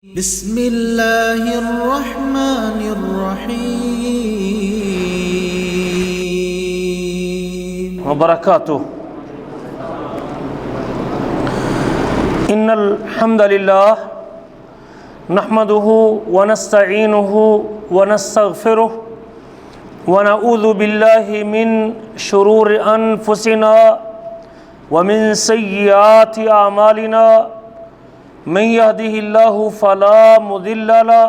بسم اللہ الرحمن الرحیم وبرکاتہ۔ ان الحمد للہ نحمده ونستعینه ونستغفره ونعوذ باللہ من شرور انفسنا ومن سیئات اعمالنا من يهده الله فلا مضل له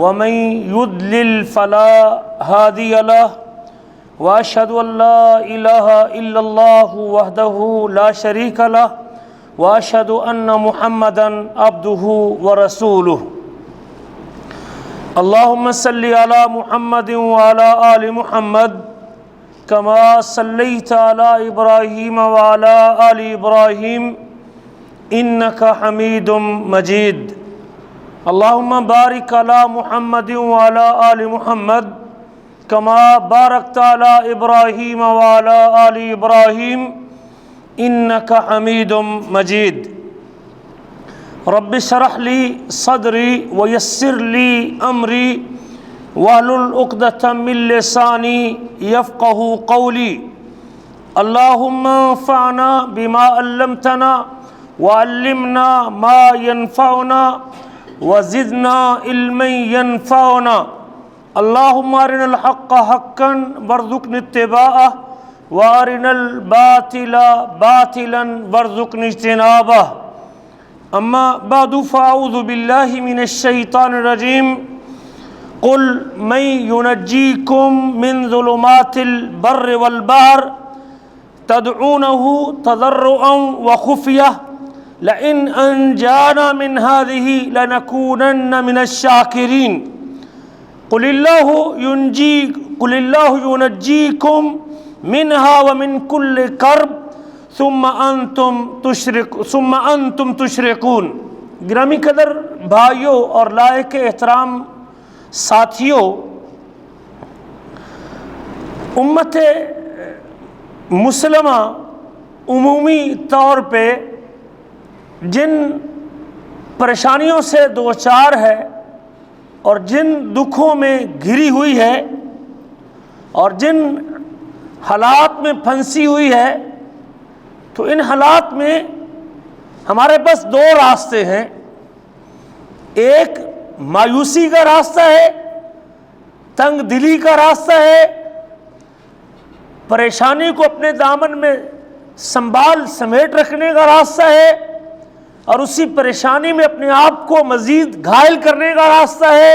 ومن يضلل فلا هادي له واشهد ان لا اله الا الله وحده لا شريك له واشهد ان محمدا عبده ورسوله اللهم صل على محمد وعلى آل محمد كما صليت على ابراهيم وعلى آل ابراهيم انك حمید مجید اللهم بارک علی محمد وعلی آل محمد کما بارکت علی ابراہیم وعلی آل ابراہیم انک حمید مجید رب اشرح لی صدری ویسر لی امری واحلل عقدۃ من لسانی یفقهوا قولی اللهم انفعنا بما علمتنا وعلمنا ما ينفعنا وزدنا علما ينفعنا اللهم ارنا الحق حقا وارزقنا اتباعه وارنا الباطل باطلا وارزقنا اجتنابه اما بعد فاعوذ بالله من الشيطان الرجيم قل من ينجيكم من ظلمات البر والبحر تدعونه تضرعا وخفيه لئن انجانا من هذه لنكونن من الشاكرين قل الله ينجيكم منها ومن كل كرب ثم انتم تشركون۔ گرامی قدر بھائیوں اور لائق احترام ساتھیوں، امت مسلمہ عمومی طور پہ جن پریشانیوں سے دوچار ہے اور جن دکھوں میں گھری ہوئی ہے اور جن حالات میں پھنسی ہوئی ہے، تو ان حالات میں ہمارے پاس دو راستے ہیں۔ ایک مایوسی کا راستہ ہے، تنگ دلی کا راستہ ہے، پریشانی کو اپنے دامن میں سنبھال سمیٹ رکھنے کا راستہ ہے، اور اسی پریشانی میں اپنے آپ کو مزید گھائل کرنے کا راستہ ہے،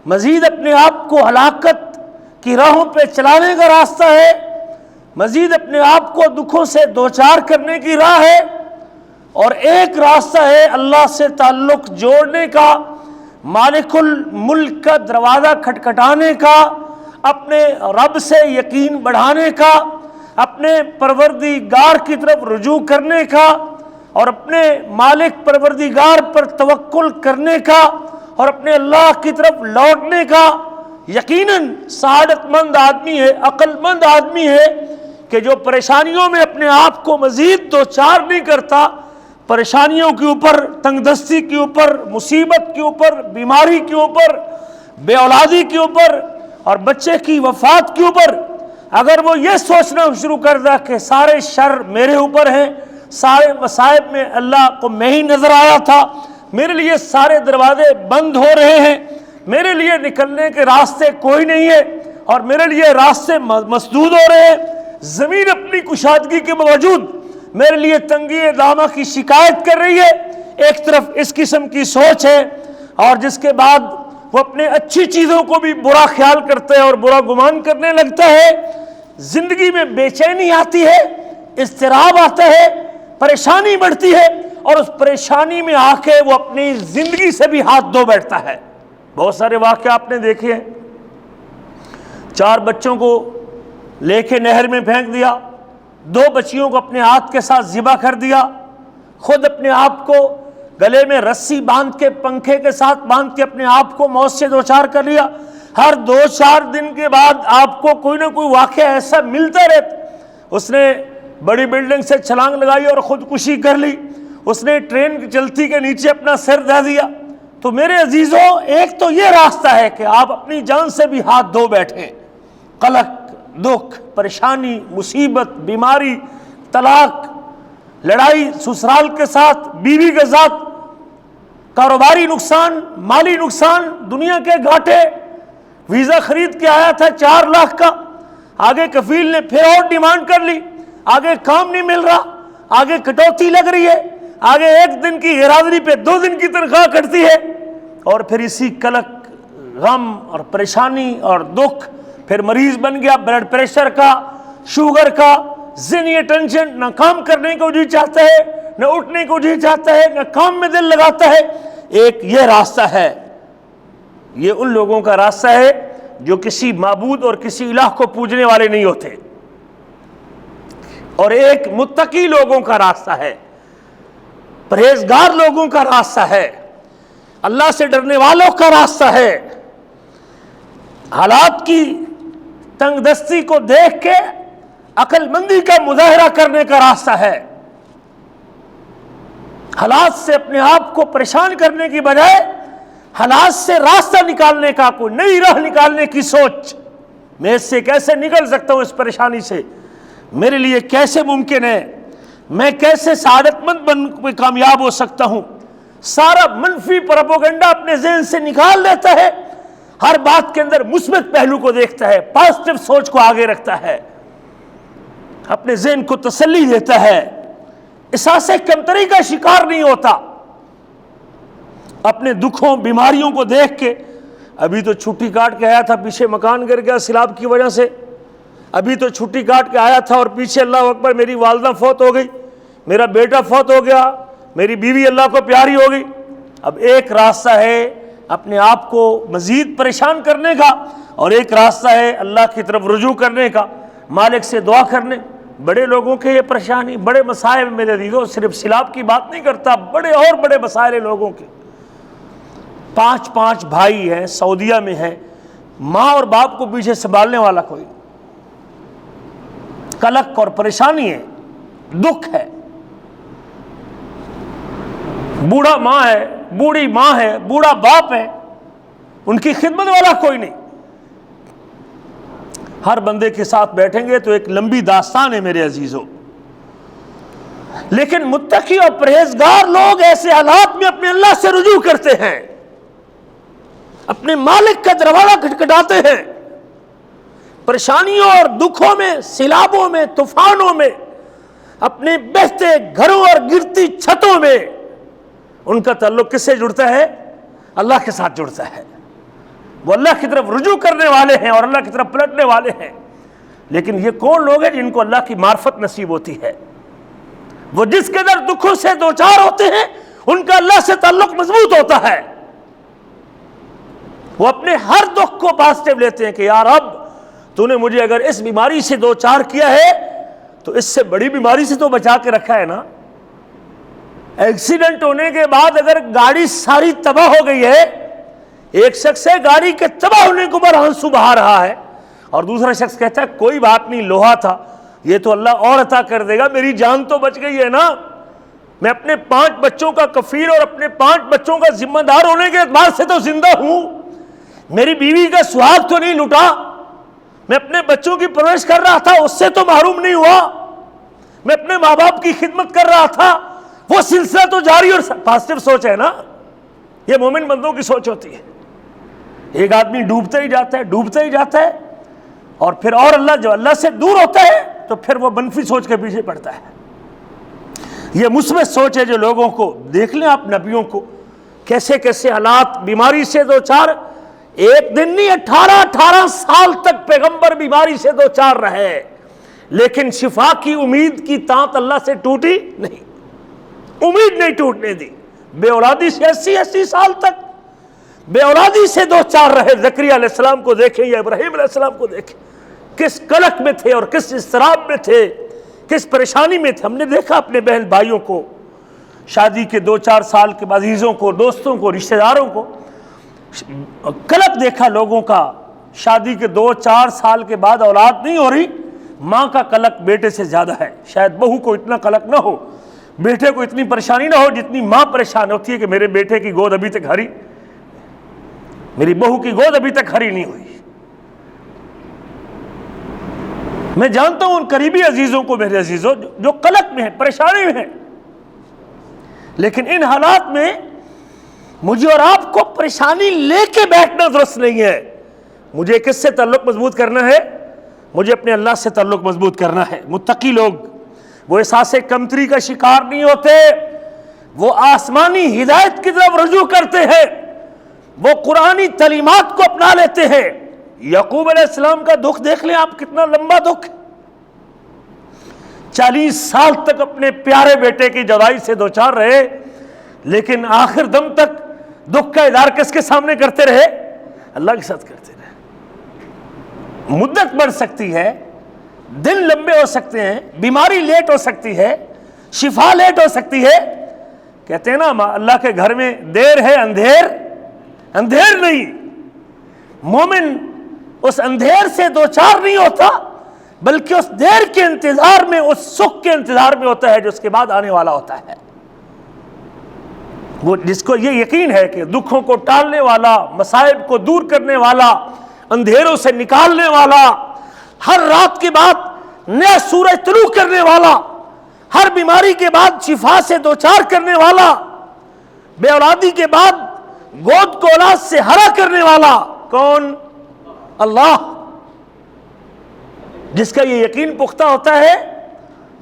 مزید اپنے آپ کو ہلاکت کی راہوں پہ چلانے کا راستہ ہے، مزید اپنے آپ کو دکھوں سے دوچار کرنے کی راہ ہے، اور ایک راستہ ہے اللہ سے تعلق جوڑنے کا، مالک الملک کا دروازہ کھٹکھٹانے کا، اپنے رب سے یقین بڑھانے کا، اپنے پروردگار کی طرف رجوع کرنے کا، اور اپنے مالک پروردگار پر توکل کرنے کا، اور اپنے اللہ کی طرف لوٹنے کا۔ یقیناً سعادت مند آدمی ہے، عقل مند آدمی ہے کہ جو پریشانیوں میں اپنے آپ کو مزید دوچار نہیں کرتا، پریشانیوں کے اوپر، تنگ دستی کے اوپر، مصیبت کے اوپر، بیماری کے اوپر، بے اولادی کے اوپر اور بچے کی وفات کے اوپر اگر وہ یہ سوچنا شروع کر دے کہ سارے شر میرے اوپر ہیں، سارے مصائب میں اللہ کو میں ہی نظر آیا تھا، میرے لیے سارے دروازے بند ہو رہے ہیں، میرے لیے نکلنے کے راستے کوئی نہیں ہے، اور میرے لیے راستے مسدود ہو رہے ہیں، زمین اپنی کشادگی کے باوجود میرے لیے تنگی دامہ کی شکایت کر رہی ہے۔ ایک طرف اس قسم کی سوچ ہے، اور جس کے بعد وہ اپنے اچھی چیزوں کو بھی برا خیال کرتا ہے اور برا گمان کرنے لگتا ہے، زندگی میں بے چینی آتی ہے، اضطراب آتا ہے، پریشانی بڑھتی ہے، اور اس پریشانی میں آ کے وہ اپنی زندگی سے بھی ہاتھ دھو بیٹھتا ہے۔ بہت سارے واقعہ آپ نے دیکھے ہیں، 4 بچوں کو لے کے نہر میں پھینک دیا، 2 بچیوں کو اپنے ہاتھ کے ساتھ ذبح کر دیا، خود اپنے آپ کو گلے میں رسی باندھ کے، پنکھے کے ساتھ باندھ کے اپنے آپ کو موت سے دوچار کر لیا۔ ہر 2-4 دن کے بعد آپ کو کوئی نہ کوئی واقعہ ایسا ملتا رہتا۔ اس نے بڑی بلڈنگ سے چھلانگ لگائی اور خودکشی کر لی، اس نے ٹرین کی چلتی کے نیچے اپنا سر دے دیا، تو میرے عزیزوں ایک تو یہ راستہ ہے کہ آپ اپنی جان سے بھی ہاتھ دھو بیٹھیں. قلق، دکھ، پریشانی، مصیبت، بیماری، طلاق، لڑائی سسرال کے ساتھ، بیوی کے ساتھ، کاروباری نقصان، مالی نقصان، دنیا کے گھاٹے. ویزا خرید کے آیا تھا 4 لاکھ کا، آگے کفیل نے پھر اور ڈیمانڈ کر لی، آگے کام نہیں مل رہا، آگے کٹوتی لگ رہی ہے، آگے 1 دن کی غیرحاضری پہ 2 دن کی تنخواہ کٹتی ہے، اور پھر اسی قلق، غم اور پریشانی اور دکھ، پھر مریض بن گیا بلڈ پریشر کا، شوگر کا، ذہنی ٹینشن، نہ کام کرنے کو جی چاہتا ہے، نہ اٹھنے کو جی چاہتا ہے، نہ کام میں دل لگاتا ہے. ایک یہ راستہ ہے، یہ ان لوگوں کا راستہ ہے جو کسی معبود اور کسی الہ کو پوجنے والے نہیں ہوتے. اور ایک متقی لوگوں کا راستہ ہے، پرہیزگار لوگوں کا راستہ ہے، اللہ سے ڈرنے والوں کا راستہ ہے. حالات کی تنگ دستی کو دیکھ کے عقل مندی کا مظاہرہ کرنے کا راستہ ہے. حالات سے اپنے آپ کو پریشان کرنے کی بجائے حالات سے راستہ نکالنے کا، کوئی نئی راہ نکالنے کی سوچ. میں اس سے کیسے نکل سکتا ہوں، اس پریشانی سے میرے لیے کیسے ممکن ہے، میں کیسے سعادت مند بن کامیاب ہو سکتا ہوں. سارا منفی پروپیگنڈا اپنے ذہن سے نکال لیتا ہے، ہر بات کے اندر مثبت پہلو کو دیکھتا ہے، پازیٹو سوچ کو آگے رکھتا ہے، اپنے ذہن کو تسلی دیتا ہے، احساس کمتری کا شکار نہیں ہوتا. اپنے دکھوں بیماریوں کو دیکھ کے، ابھی تو چھٹی کاٹ کے آیا تھا، پیچھے مکان گر گیا سیلاب کی وجہ سے، ابھی تو چھٹی کاٹ کے آیا تھا اور پیچھے اللہ اکبر میری والدہ فوت ہو گئی، میرا بیٹا فوت ہو گیا، میری بیوی اللہ کو پیاری ہو گئی. اب ایک راستہ ہے اپنے آپ کو مزید پریشان کرنے کا، اور ایک راستہ ہے اللہ کی طرف رجوع کرنے کا، مالک سے دعا کرنے. بڑے لوگوں کے یہ پریشانی، بڑے مسائل، میرے عزیزوں صرف سیلاب کی بات نہیں کرتا، بڑے اور بڑے مسائل لوگوں کے. 5 بھائی ہیں، سعودیہ میں ہیں، ماں اور باپ کو پیچھے سنبھالنے والا کوئی. قلق اور پریشانی ہے، دکھ ہے، بوڑھا ماں ہے، بوڑھی ماں ہے، بوڑھا باپ ہے، ان کی خدمت والا کوئی نہیں. ہر بندے کے ساتھ بیٹھیں گے تو ایک لمبی داستان ہے میرے عزیزوں. لیکن متقی اور پرہیزگار لوگ ایسے حالات میں اپنے اللہ سے رجوع کرتے ہیں، اپنے مالک کا دروازہ کھٹکھٹاتے ہیں. پریشانیوں اور دکھوں میں، سیلابوں میں، طوفانوں میں، اپنے بہتے گھروں اور گرتی چھتوں میں ان کا تعلق کس سے جڑتا ہے؟ اللہ کے ساتھ جڑتا ہے. وہ اللہ کی طرف رجوع کرنے والے ہیں اور اللہ کی طرف پلٹنے والے ہیں. لیکن یہ کون لوگ ہیں جن کو اللہ کی معرفت نصیب ہوتی ہے؟ وہ جس کے در دکھوں سے دوچار ہوتے ہیں ان کا اللہ سے تعلق مضبوط ہوتا ہے. وہ اپنے ہر دکھ کو پازیٹو لیتے ہیں کہ یا رب تو نے مجھے اگر اس بیماری سے دوچار کیا ہے تو اس سے بڑی بیماری سے تو بچا کے رکھا ہے نا. ایکسیڈنٹ ہونے کے بعد اگر گاڑی ساری تباہ ہو گئی ہے، ایک شخص ہے گاڑی کے تباہ ہونے کے اوپر آنسو بہا رہا ہے، اور دوسرا شخص کہتا ہے کوئی بات نہیں، لوہا تھا، یہ تو اللہ اور عطا کر دے گا، میری جان تو بچ گئی ہے نا. میں اپنے 5 بچوں کا کفیل اور اپنے 5 بچوں کا ذمہ دار ہونے کے اعتبار سے تو زندہ ہوں، میری بیوی کا سہاگ تو نہیں لٹا، میں اپنے بچوں کی پرورش کر رہا تھا، اس سے تو محروم نہیں ہوا، میں اپنے ماں باپ کی خدمت کر رہا تھا، وہ سلسلہ تو جاری. اور پازیٹو سوچ ہے نا، یہ مومن بندوں کی سوچ ہوتی ہے. ایک آدمی ڈوبتا ہی جاتا ہے، ڈوبتا ہی جاتا ہے، اور پھر اور اللہ جو اللہ سے دور ہوتا ہے تو پھر وہ منفی سوچ کے پیچھے پڑتا ہے. یہ مثبت سوچ ہے جو لوگوں کو، دیکھ لیں آپ نبیوں کو، کیسے کیسے حالات، بیماری سے دوچار، ایک دن نہیں 18 سال تک پیغمبر بیماری سے دوچار رہے، لیکن شفا کی امید کی تانت اللہ سے ٹوٹی نہیں، امید نہیں ٹوٹنے دی. بے اولادی سے 80 سال تک بے اولادی سے دوچار رہے. زکریا علیہ السلام کو دیکھیں یا ابراہیم علیہ السلام کو دیکھیں، کس قلق میں تھے اور کس اضطراب میں تھے، کس پریشانی میں تھے. ہم نے دیکھا اپنے بہن بھائیوں کو، شادی کے 2-4 سال کے بعد عزیزوں کو، دوستوں کو، رشتہ داروں کو، قلق دیکھا لوگوں کا. شادی کے 2-4 سال کے بعد اولاد نہیں ہو رہی، ماں کا قلق بیٹے سے زیادہ ہے. شاید بہو کو اتنا قلق نہ ہو، بیٹے کو اتنی پریشانی نہ ہو جتنی ماں پریشان ہوتی ہے کہ میرے بیٹے کی گود ابھی تک ہری میری بہو کی گود ابھی تک ہری نہیں ہوئی. میں جانتا ہوں ان قریبی عزیزوں کو میرے عزیزوں جو قلق میں ہیں, پریشانی میں ہیں, لیکن ان حالات میں مجھے اور آپ کو پریشانی لے کے بیٹھنا درست نہیں ہے. مجھے کس سے تعلق مضبوط کرنا ہے؟ مجھے اپنے اللہ سے تعلق مضبوط کرنا ہے. متقی لوگ وہ احساس کمتری کا شکار نہیں ہوتے, وہ آسمانی ہدایت کی طرف رجوع کرتے ہیں, وہ قرآنی تعلیمات کو اپنا لیتے ہیں. یعقوب علیہ السلام کا دکھ دیکھ لیں آپ, کتنا لمبا دکھ. 40 سال تک اپنے پیارے بیٹے کی جدائی سے دوچار رہے, لیکن آخر دم تک دکھ کا اظہار کس کے سامنے کرتے رہے؟ اللہ کے ساتھ کرتے رہے. مدت بڑھ سکتی ہے, دن لمبے ہو سکتے ہیں, بیماری لیٹ ہو سکتی ہے, شفا لیٹ ہو سکتی ہے. کہتے ہیں نا اللہ کے گھر میں دیر ہے اندھیر نہیں. مومن اس اندھیر سے دوچار نہیں ہوتا, بلکہ اس دیر کے انتظار میں, اس سکھ کے انتظار میں ہوتا ہے جو اس کے بعد آنے والا ہوتا ہے. وہ جس کو یہ یقین ہے کہ دکھوں کو ٹالنے والا, مصائب کو دور کرنے والا, اندھیروں سے نکالنے والا, ہر رات کے بعد نیا سورج طلوع کرنے والا, ہر بیماری کے بعد شفا سے دوچار کرنے والا, بے اولادی کے بعد گود کو اولاد سے ہرا کرنے والا کون؟ اللہ. جس کا یہ یقین پختہ ہوتا ہے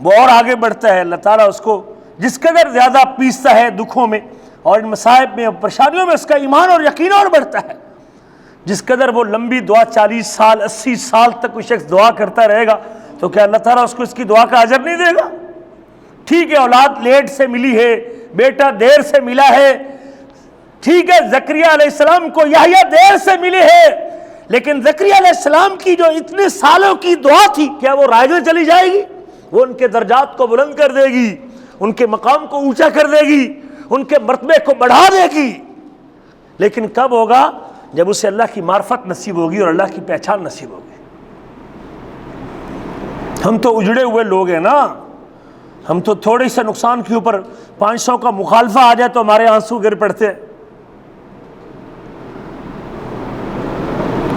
وہ اور آگے بڑھتا ہے. اللہ تعالیٰ اس کو جس قدر زیادہ پیستا ہے دکھوں میں اور ان مصائب میں اور پریشانیوں میں, اس کا ایمان اور یقین اور بڑھتا ہے. جس قدر وہ لمبی دعا 40 سال 80 سال تک کوئی شخص دعا کرتا رہے گا تو کیا اللہ تعالیٰ اس کو اس کی دعا کا اجر نہیں دے گا؟ ٹھیک ہے اولاد لیٹ سے ملی ہے, بیٹا دیر سے ملا ہے, ٹھیک ہے زکریا علیہ السلام کو یحییٰ دیر سے ملے ہیں, لیکن زکریا علیہ السلام کی جو اتنے سالوں کی دعا تھی کیا وہ رائے میں چلی جائے گی؟ وہ ان کے درجات کو بلند کر دے گی, ان کے مقام کو اونچا کر دے گی, ان کے مرتبے کو بڑھا دے گی. لیکن کب ہوگا؟ جب اسے اللہ کی معرفت نصیب ہوگی اور اللہ کی پہچان نصیب ہوگی. ہم تو اجڑے ہوئے لوگ ہیں نا, ہم تو تھوڑے سے نقصان کے اوپر 500 کا مخالفہ آ جائے تو ہمارے آنسو گر پڑتے ہیں.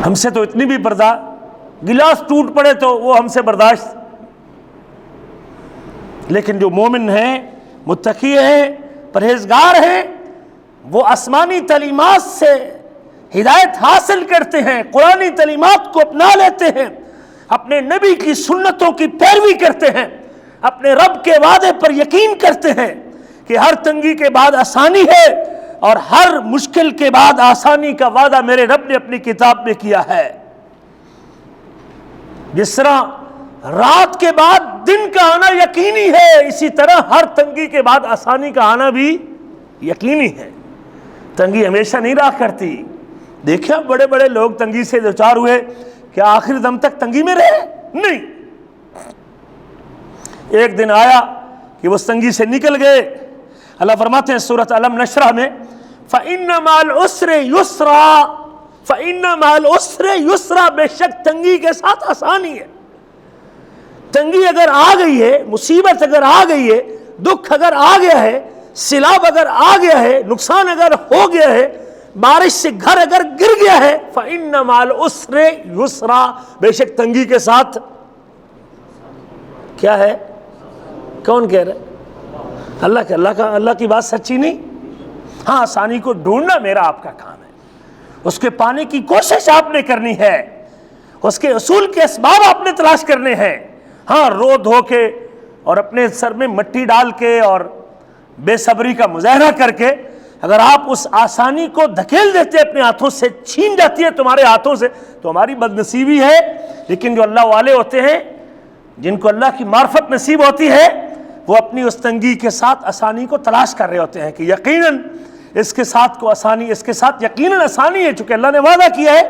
ہم سے تو اتنی بھی برداشت, گلاس ٹوٹ پڑے تو وہ ہم سے برداشت. لیکن جو مومن ہیں, متقی ہیں, پرہیزگار ہیں, وہ آسمانی تعلیمات سے ہدایت حاصل کرتے ہیں, قرآنی تعلیمات کو اپنا لیتے ہیں, اپنے نبی کی سنتوں کی پیروی کرتے ہیں, اپنے رب کے وعدے پر یقین کرتے ہیں کہ ہر تنگی کے بعد آسانی ہے اور ہر مشکل کے بعد آسانی کا وعدہ میرے رب نے اپنی کتاب میں کیا ہے. جس طرح رات کے بعد دن کا آنا یقینی ہے, اسی طرح ہر تنگی کے بعد آسانی کا آنا بھی یقینی ہے. تنگی ہمیشہ نہیں رہا کرتی. دیکھیں بڑے بڑے لوگ تنگی سے دوچار ہوئے, کیا آخر دم تک تنگی میں رہے؟ نہیں. ایک دن آیا کہ وہ تنگی سے نکل گئے. اللہ فرماتے ہیں سورۃ علم نشرح میں, فَإِنَّ مَعَ الْعُسْرِ يُسْرًا, فَإِنَّ مَعَ الْعُسْرِ يُسْرًا, بے شک تنگی کے ساتھ آسانی ہے. تنگی اگر آ گئی ہے, مصیبت اگر آ گئی ہے, دکھ اگر آ گیا ہے, سیلاب اگر آ گیا ہے, نقصان اگر ہو گیا ہے, بارش سے گھر اگر گر گیا ہے, فَإِنَّ مَعَ الْعُسْرِ يُسْرًا, بے شک تنگی کے ساتھ کیا ہے؟ کون کہہ رہا ہے؟ اللہ کی بات سچی نہیں؟ ہاں, آسانی کو ڈھونڈنا میرا آپ کا کام ہے, اس کے پانے کی کوشش آپ نے کرنی ہے, اس کے اصول کے اسباب آپ نے تلاش کرنے ہیں. ہاں, رو دھو کے اور اپنے سر میں مٹی ڈال کے اور بے صبری کا مظاہرہ کر کے اگر آپ اس آسانی کو دھکیل دیتے, اپنے ہاتھوں سے چھین جاتی ہے تمہارے ہاتھوں سے, تو ہماری بد نصیبی ہے. لیکن جو اللہ والے ہوتے ہیں, جن کو اللہ کی معرفت نصیب ہوتی ہے, وہ اپنی اس تنگی کے ساتھ آسانی کو تلاش کر رہے ہوتے ہیں کہ یقیناً اس کے ساتھ کو آسانی, اس کے ساتھ یقیناً آسانی ہے, چونکہ اللہ نے وعدہ کیا ہے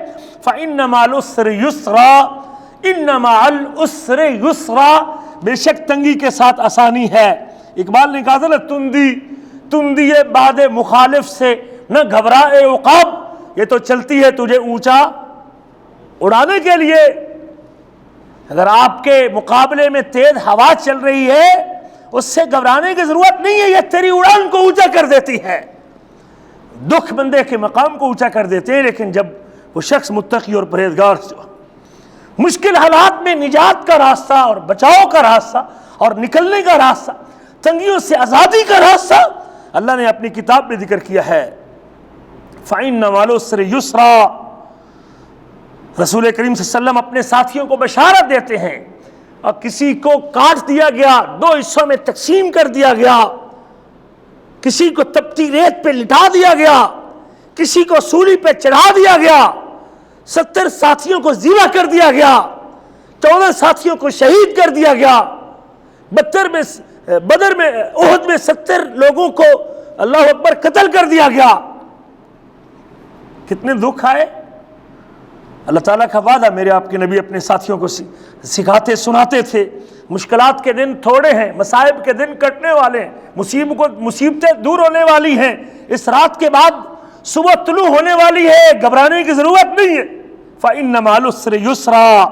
فَإِنَّ مَعَ الْعُسْرِ يُسْرًا, إِنَّ مَعَ الْعُسْرِ يُسْرًا, بے شک تنگی کے ساتھ آسانی ہے. اقبال نے کہا تھا نا, تندی باد مخالف سے نہ گھبرائے عقاب, یہ تو چلتی ہے تجھے اونچا اڑانے کے لیے. اگر آپ کے مقابلے میں تیز ہوا چل رہی ہے, اس سے گھبرانے کی ضرورت نہیں ہے, یہ تیری اڑان کو اونچا کر دیتی ہے. دکھ بندے کے مقام کو اونچا کر دیتے ہیں، لیکن جب وہ شخص متقی اور پرہیزگار مشکل حالات میں نجات کا راستہ اور بچاؤ کا راستہ اور نکلنے کا راستہ، تنگیوں سے آزادی کا راستہ اللہ نے اپنی کتاب میں ذکر کیا ہے۔ فَإِنَّ مَعَ الْعُسْرِ يُسْرًا، رسول کریم صلی اللہ علیہ وسلم اپنے ساتھیوں کو بشارت دیتے ہیں، اور کسی کو کاٹ دیا گیا، 2 حصوں میں تقسیم کر دیا گیا، کسی کو تپتی ریت پہ لٹا دیا گیا، کسی کو سولی پہ چڑھا دیا گیا، 70 ساتھیوں کو ذبح کر دیا گیا، 14 ساتھیوں کو شہید کر دیا گیا، بدر میں احد میں 70 لوگوں کو اللہ اکبر قتل کر دیا گیا۔ کتنے دکھ آئے۔ اللہ تعالیٰ کا وعدہ، میرے آپ کے نبی اپنے ساتھیوں کو سکھاتے سناتے تھے، مشکلات کے دن تھوڑے ہیں، مصائب کے دن کٹنے والے ہیں، مصیبتیں دور ہونے والی ہیں، اس رات کے بعد صبح طلوع ہونے والی ہے، گھبرانے کی ضرورت نہیں ہے۔ فَإِنَّ مَعَ الْعُسْرِ يُسْرًا،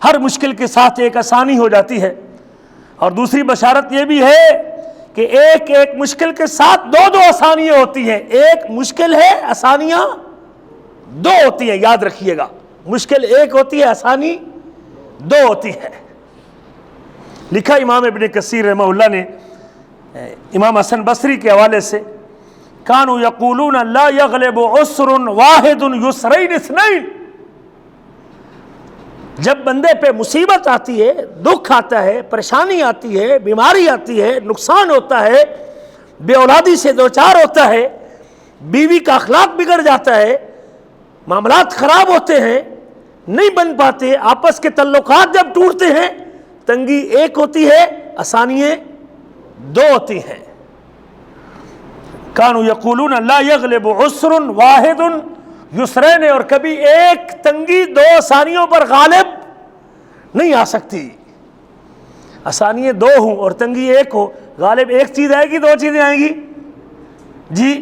ہر مشکل کے ساتھ ایک آسانی ہو جاتی ہے۔ اور دوسری بشارت یہ بھی ہے کہ ایک ایک مشکل کے ساتھ 2 آسانیاں ہوتی ہیں۔ ایک مشکل ہے، آسانیاں 2 ہوتی ہیں، یاد رکھیے گا، مشکل ایک ہوتی ہے، آسانی 2 ہوتی ہے۔ لکھا امام ابن کثیر رحمہ اللہ نے امام حسن بصری کے حوالے سے، کانوا یقولون لا یغلب عسر واحد یسرین اثنین، جب بندے پہ مصیبت آتی ہے، دکھ آتا ہے، پریشانی آتی ہے، بیماری آتی ہے، نقصان ہوتا ہے، بے اولادی سے دوچار ہوتا ہے، بیوی کا اخلاق بگڑ جاتا ہے، معاملات خراب ہوتے ہیں، نہیں بن پاتے، آپس کے تعلقات جب ٹوٹتے ہیں، تنگی ایک ہوتی ہے، آسانیاں 2 ہوتی ہیں۔ کانوا یقولون لا یغلب عسر واحد یسرین، اور کبھی ایک تنگی 2 آسانیوں پر غالب نہیں آ سکتی۔ آسانیاں 2 ہوں اور تنگی 1 ہو، غالب ایک چیز آئے گی، 2 چیزیں آئیں گی؟ جی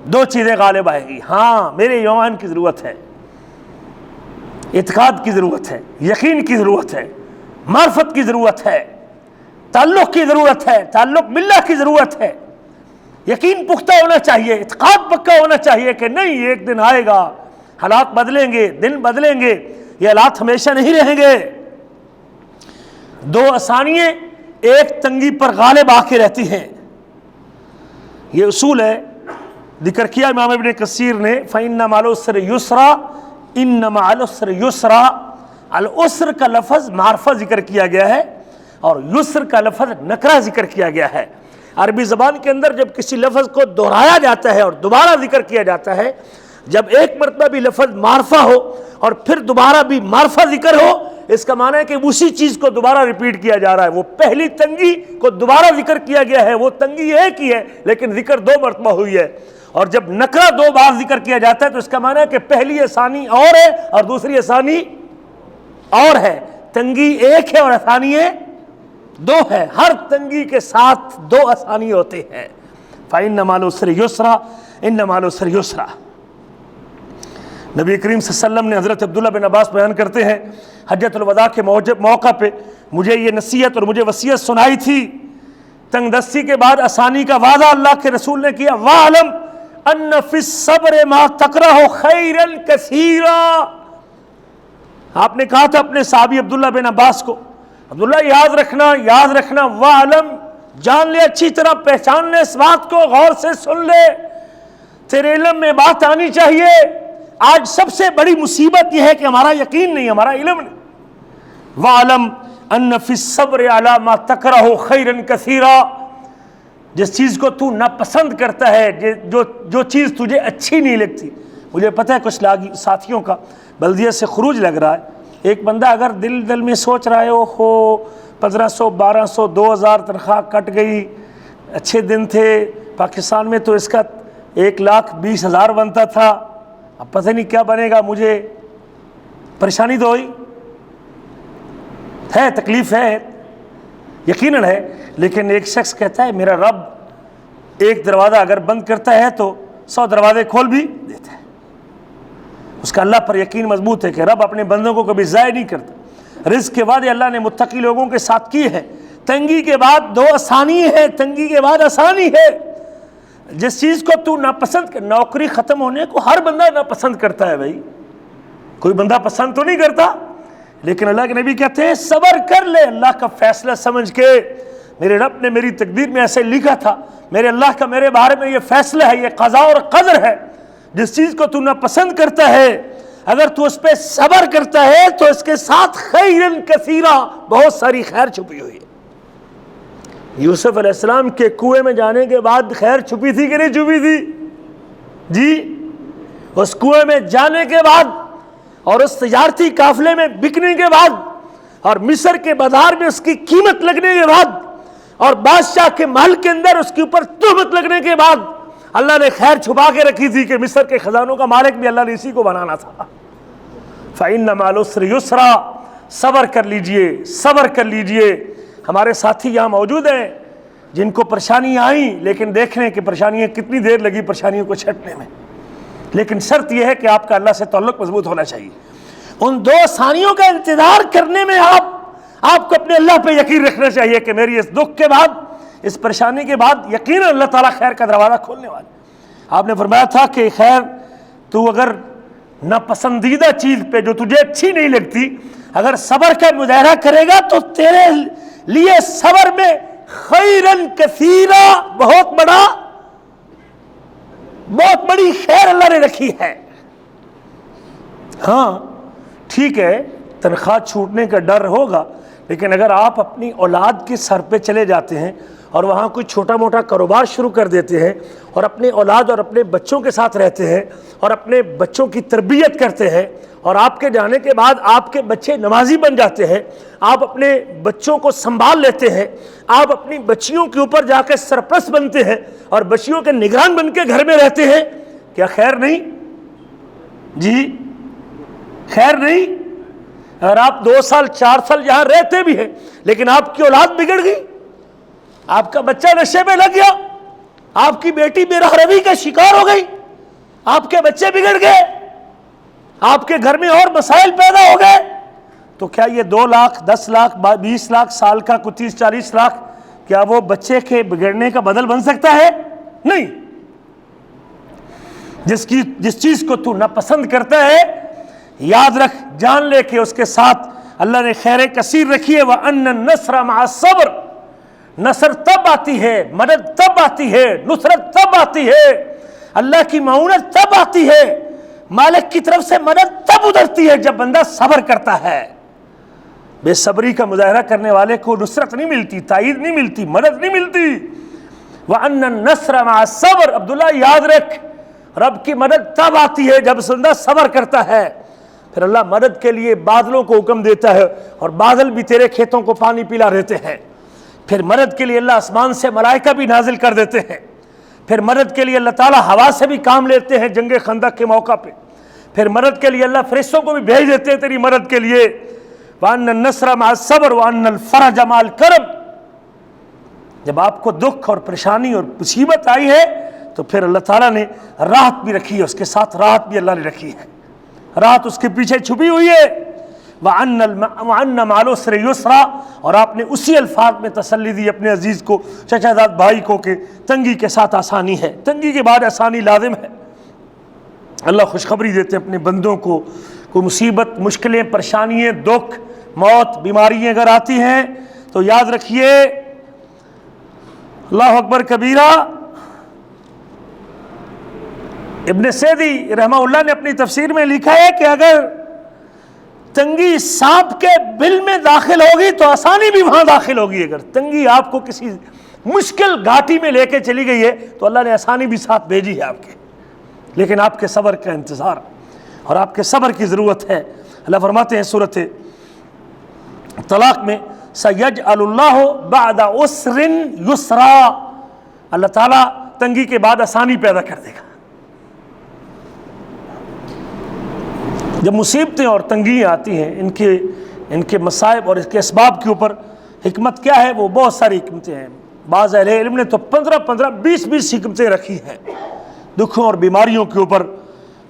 2 چیزیں غالب آئے گی۔ ہاں، میرے ایمان کی ضرورت ہے، اعتقاد کی ضرورت ہے، یقین کی ضرورت ہے، معرفت کی ضرورت ہے، تعلق کی ضرورت ہے، تعلق باللہ کی ضرورت ہے، یقین پختہ ہونا چاہیے، اعتقاد پکا ہونا چاہیے کہ نہیں، ایک دن آئے گا، حالات بدلیں گے، دن بدلیں گے، یہ حالات ہمیشہ نہیں رہیں گے۔ 2 آسانیاں ایک تنگی پر غالب آ کے رہتی ہیں، یہ اصول ہے، ذکر کیا امام ابن کثیر نے۔ فَإِنَّ مَعَ الْعُسْرِ يُسْرًا، إِنَّ مَعَ الْعُسْرِ يُسْرًا، العسر کا لفظ معرفہ ذکر کیا گیا ہے اور یسر کا لفظ نکرہ ذکر کیا گیا ہے۔ عربی زبان کے اندر جب کسی لفظ کو دہرایا جاتا ہے اور دوبارہ ذکر کیا جاتا ہے، جب ایک مرتبہ بھی لفظ معرفہ ہو اور پھر دوبارہ بھی معرفہ ذکر ہو، اس کا معنی ہے کہ اسی چیز کو دوبارہ ریپیٹ کیا جا رہا ہے۔ وہ پہلی تنگی کو دوبارہ ذکر کیا گیا ہے، وہ تنگی ایک ہی ہے لیکن ذکر 2 مرتبہ ہوئی ہے۔ اور جب نکرہ 2 بار ذکر کیا جاتا ہے تو اس کا معنی ہے کہ پہلی آسانی اور ہے اور دوسری آسانی اور ہے، تنگی ایک ہے اور آسانی 2 ہے، ہر تنگی کے ساتھ 2 آسانی ہوتے ہیں۔ فَإِنَّ مَعَ الْعُسْرِ يُسْرًا، إِنَّ مَعَ الْعُسْرِ يُسْرًا۔ نبی کریم صلی اللہ علیہ وسلم نے، حضرت عبداللہ بن عباس بیان کرتے ہیں، حجۃ الوداع کے موقع پہ مجھے یہ نصیحت اور مجھے وصیت سنائی تھی، تنگ دستی کے بعد آسانی کا وعدہ اللہ کے رسول نے کیا، وَاعْلَمْ أَنَّ فِي الصَّبْرِ مَا تَكْرَهُ خَيْرًا كَثِيرًا۔ آپ نے کہا تھا اپنے صحابی عبداللہ بن عباس کو، عبداللہ یاد رکھنا وَاعْلَمْ، جان لے، اچھی طرح پہچان لے، اس بات کو غور سے سن لے، تیرے علم میں بات آنی چاہیے۔ آج سب سے بڑی مصیبت یہ ہے کہ ہمارا یقین نہیں، ہمارا علم نہیں۔ وَاعْلَمْ أَنَّ فِي الصَّبْرِ عَلَى مَا تَكْرَهُ خَيْرًا كَثِيرًا، جس چیز کو تو ناپسند کرتا ہے، جو چیز تجھے اچھی نہیں لگتی۔ مجھے پتہ ہے کچھ ساتھیوں کا بلدیہ سے خروج لگ رہا ہے، ایک بندہ اگر دل میں سوچ رہا ہے اوہو 1500 1200 2000 تنخواہ کٹ گئی، اچھے دن تھے، پاکستان میں تو اس کا 1,20,000 بنتا تھا، اب پتہ نہیں کیا بنے گا، مجھے پریشانی تو ہوئی ہے، تکلیف ہے، یقیناً ہے، لیکن ایک شخص کہتا ہے میرا رب ایک دروازہ اگر بند کرتا ہے تو 100 دروازے کھول بھی دیتا ہے۔ اس کا اللہ پر یقین مضبوط ہے کہ رب اپنے بندوں کو کبھی ضائع نہیں کرتا۔ رزق کے وعدے اللہ نے متقی لوگوں کے ساتھ کیے ہیں۔ تنگی کے بعد 2 آسانی ہے، تنگی کے بعد آسانی ہے۔ جس چیز کو تو ناپسند کر، نوکری ختم ہونے کو ہر بندہ ناپسند کرتا ہے بھائی، کوئی بندہ پسند تو نہیں کرتا، لیکن اللہ کے نبی کہتے ہیں صبر کر لے اللہ کا فیصلہ سمجھ کے، میرے رب نے میری تقدیر میں ایسے لکھا تھا، میرے اللہ کا میرے بارے میں یہ فیصلہ ہے، یہ قضاء اور قدر ہے، جس چیز کو تو ناپسند کرتا ہے اگر تو اس پہ صبر کرتا ہے تو اس کے ساتھ خیرن کثیرہ، بہت ساری خیر چھپی ہوئی ہے۔ یوسف علیہ السلام کے کنویں میں جانے کے بعد خیر چھپی تھی کہ نہیں چھپی تھی؟ جی، اس کنویں میں جانے کے بعد اور اس تجارتی قافلے میں بکنے کے بعد اور مصر کے بازار میں اس کی قیمت لگنے کے بعد اور بادشاہ کے محل کے اندر اس کے اوپر تہمت لگنے کے بعد اللہ نے خیر چھپا کے رکھی تھی کہ مصر کے خزانوں کا مالک بھی اللہ نے اسی کو بنانا تھا۔ فَإِنَّ مَعَ الْعُسْرِ يُسْرًا، صبر کر لیجئے، صبر کر لیجئے۔ ہمارے ساتھی یہاں موجود ہیں جن کو پریشانیاں آئیں، لیکن دیکھ رہے ہیں کہ پریشانیاں کتنی دیر لگی پریشانیوں کو چھٹنے میں، لیکن شرط یہ ہے کہ آپ کا اللہ سے تعلق مضبوط ہونا چاہیے۔ ان 2 ثانیوں کا انتظار کرنے میں آپ کو اپنے اللہ پہ یقین رکھنا چاہیے کہ میری اس دکھ کے بعد، اس پریشانی کے بعد یقیناً اللہ تعالیٰ خیر کا دروازہ کھولنے والا۔ آپ نے فرمایا تھا کہ خیر تو اگر ناپسندیدہ چیز پہ جو تجھے اچھی نہیں لگتی اگر صبر کا مظاہرہ کرے گا تو تیرے لیے صبر میں خیرن کثیرہ، بہت بڑی خیر اللہ نے رکھی ہے۔ ہاں ٹھیک ہے، تنخواہ چھوٹنے کا ڈر ہوگا، لیکن اگر آپ اپنی اولاد کے سر پہ چلے جاتے ہیں اور وہاں کوئی چھوٹا موٹا کاروبار شروع کر دیتے ہیں اور اپنے اولاد اور اپنے بچوں کے ساتھ رہتے ہیں اور اپنے بچوں کی تربیت کرتے ہیں اور آپ کے جانے کے بعد آپ کے بچے نمازی بن جاتے ہیں، آپ اپنے بچوں کو سنبھال لیتے ہیں، آپ اپنی بچیوں کے اوپر جا کے سرپرست بنتے ہیں اور بچیوں کے نگران بن کے گھر میں رہتے ہیں، کیا خیر نہیں؟ جی خیر نہیں؟ اگر آپ 2 سال 4 سال یہاں رہتے بھی ہیں لیکن آپ کی اولاد بگڑ گئی، آپ کا بچہ نشے میں لگ گیا، آپ کی بیٹی بے راہ روی کا شکار ہو گئی، آپ کے بچے بگڑ گئے، آپ کے گھر میں اور مسائل پیدا ہو گئے، تو کیا یہ 2 لاکھ 10 لاکھ 20 لاکھ سال کا 30-40 لاکھ کیا وہ بچے کے بگڑنے کا بدل بن سکتا ہے؟ نہیں۔ جس چیز کو تو ناپسند کرتا ہے یاد رکھ، جان لے کہ اس کے ساتھ اللہ نے خیر کثیر رکھی ہے۔ وَأَنَّ النَّصْرَ مَعَ الصَّبْرِ، نصر تب آتی ہے، مدد تب آتی ہے، نصرت تب آتی ہے، اللہ کی معاونت تب آتی ہے، مالک کی طرف سے مدد تب اترتی ہے جب بندہ صبر کرتا ہے۔ بے صبری کا مظاہرہ کرنے والے کو نصرت نہیں ملتی، تائید نہیں ملتی، مدد نہیں ملتی۔ وَأَنَّ النَّصْرَ مَعَ الصَّبْرِ، عبداللہ یاد رکھ، رب کی مدد تب آتی ہے جب بندہ صبر کرتا ہے۔ پھر اللہ مدد کے لیے بادلوں کو حکم دیتا ہے اور بادل بھی تیرے کھیتوں کو پانی پلا دیتے ہیں۔ پھر مدد کے لیے اللہ آسمان سے ملائکہ بھی نازل کر دیتے ہیں۔ پھر مدد کے لیے اللہ تعالیٰ ہوا سے بھی کام لیتے ہیں جنگ خندق کے موقع پہ۔ پھر مدد کے لیے اللہ فرشتوں کو بھی بھیج دیتے ہیں تیری مدد کے لیے۔ وَأَنَّ النَّصْرَ مَعَ الصَّبْرِ وَأَنَّ الْفَرَجَ مَعَ الْكَرْبِ، جب آپ کو دکھ اور پریشانی اور مصیبت آئی ہے تو پھر اللہ تعالیٰ نے راحت بھی رکھی ہے، اس کے ساتھ راحت بھی اللہ نے رکھی ہے، راحت اس کے پیچھے چھپی ہوئی ہے۔ وَأَنَّ مَعَ الْعُسْرِ يُسْرًا، اور آپ نے اسی الفاظ میں تسلی دی اپنے عزیز کو، چچا زاد بھائی کو، کہ تنگی کے ساتھ آسانی ہے، تنگی کے بعد آسانی لازم ہے۔ اللہ خوشخبری دیتے ہیں اپنے بندوں کو، کوئی مصیبت، مشکلیں، پریشانیاں، دکھ، موت، بیماریاں اگر آتی ہیں تو یاد رکھیے، اللہ اکبر کبیرہ۔ ابن سعدی رحمہ اللہ نے اپنی تفسیر میں لکھا ہے کہ اگر تنگی سانپ کے بل میں داخل ہوگی تو آسانی بھی وہاں داخل ہوگی۔ اگر تنگی آپ کو کسی مشکل گھاٹی میں لے کے چلی گئی ہے تو اللہ نے آسانی بھی ساتھ بھیجی ہے آپ کے، لیکن آپ کے صبر کا انتظار اور آپ کے صبر کی ضرورت ہے۔ اللہ فرماتے ہیں سورۃ طلاق میں، سَيَجْعَلُ اللَّهُ بَعْدَ عُسْرٍ يُسْرًا، اللہ تعالیٰ تنگی کے بعد آسانی پیدا کر دے گا۔ جب مصیبتیں اور تنگیاں آتی ہیں، ان کے مصائب اور اس کے اسباب کے اوپر حکمت کیا ہے؟ وہ بہت ساری حکمتیں ہیں۔ بعض اہل علم نے تو 15 20 حکمتیں رکھی ہیں دکھوں اور بیماریوں کے اوپر۔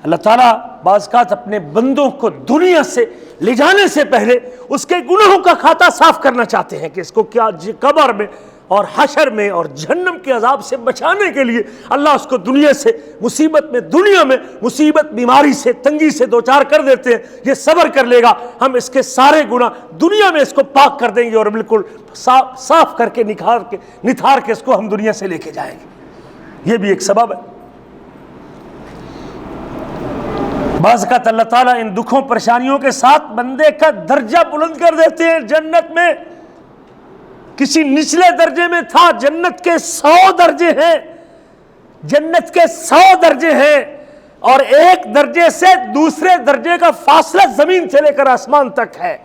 اللہ تعالیٰ بعض اوقات اپنے بندوں کو دنیا سے لے جانے سے پہلے اس کے گناہوں کا کھاتا صاف کرنا چاہتے ہیں کہ اس کو کیا قبر میں اور حشر میں اور جہنم کے عذاب سے بچانے کے لیے اللہ اس کو دنیا میں مصیبت بیماری سے تنگی سے دوچار کر دیتے ہیں. یہ صبر کر لے گا, ہم اس کے سارے گناہ دنیا میں اس کو پاک کر دیں گے اور بالکل صاف کر کے نتھار کے اس کو ہم دنیا سے لے کے جائیں گے. یہ بھی ایک سبب ہے. بعض اوقات اللہ تعالیٰ ان دکھوں پریشانیوں کے ساتھ بندے کا درجہ بلند کر دیتے ہیں. جنت میں کسی نچلے درجے میں تھا, جنت کے 100 درجے ہیں, جنت کے 100 درجے ہیں, اور ایک درجے سے دوسرے درجے کا فاصلہ زمین سے لے کر آسمان تک ہے.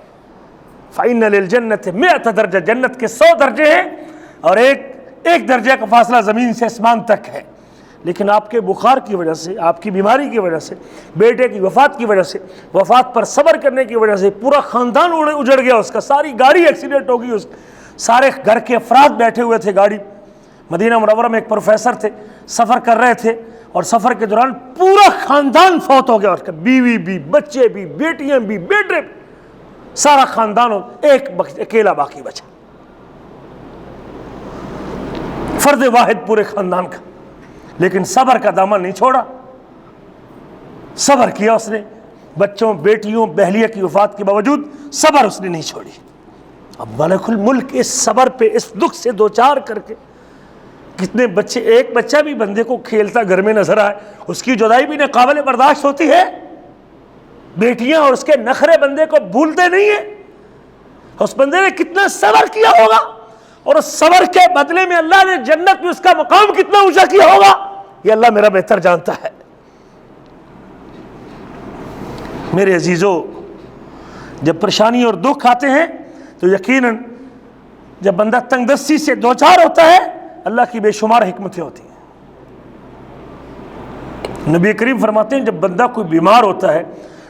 فَإِنَّ لِلْجَنَّةِ 100 درجہ, جنت کے 100 درجے ہیں اور ایک درجے کا فاصلہ زمین سے آسمان تک ہے. لیکن آپ کے بخار کی وجہ سے, آپ کی بیماری کی وجہ سے, بیٹے کی وفات کی وجہ سے, وفات پر صبر کرنے کی وجہ سے پورا خاندان اجڑ گیا اس کا, ساری گاڑی ایکسیڈنٹ ہو گئی, اس سارے گھر کے افراد بیٹھے ہوئے تھے گاڑی. مدینہ منورہ میں ایک پروفیسر تھے, سفر کر رہے تھے اور سفر کے دوران پورا خاندان فوت ہو گیا, اس کا بیوی بھی, بچے بھی, بیٹیاں بھی, بیٹے بھی, سارا خاندان, ایک اکیلا باقی بچا, فرد واحد پورے خاندان کا. لیکن صبر کا دامن نہیں چھوڑا, صبر کیا اس نے, بچوں, بیٹیوں, بہلیہ کی وفات کے باوجود صبر اس نے نہیں چھوڑی. اب ملک الملک اس صبر پہ, اس دکھ سے دوچار کر کے, کتنے بچے, ایک بچہ بھی بندے کو کھیلتا گھر میں نظر آئے, اس کی جدائی بھی ناقابل برداشت ہوتی ہے. بیٹیاں اور اس کے نخرے بندے کو بھولتے نہیں ہیں. اس بندے نے کتنا صبر کیا ہوگا, اور اس صبر کے بدلے میں اللہ نے جنت میں اس کا مقام کتنا اونچا کیا ہوگا, یہ اللہ میرا بہتر جانتا ہے. میرے عزیزو, جب پریشانی اور دکھ آتے ہیں تو یقیناً جب بندہ تنگ دستی سے دوچار ہوتا ہے, اللہ کی بے شمار حکمتیں ہوتی ہیں. نبی کریم فرماتے ہیں جب بندہ کوئی بیمار ہوتا ہے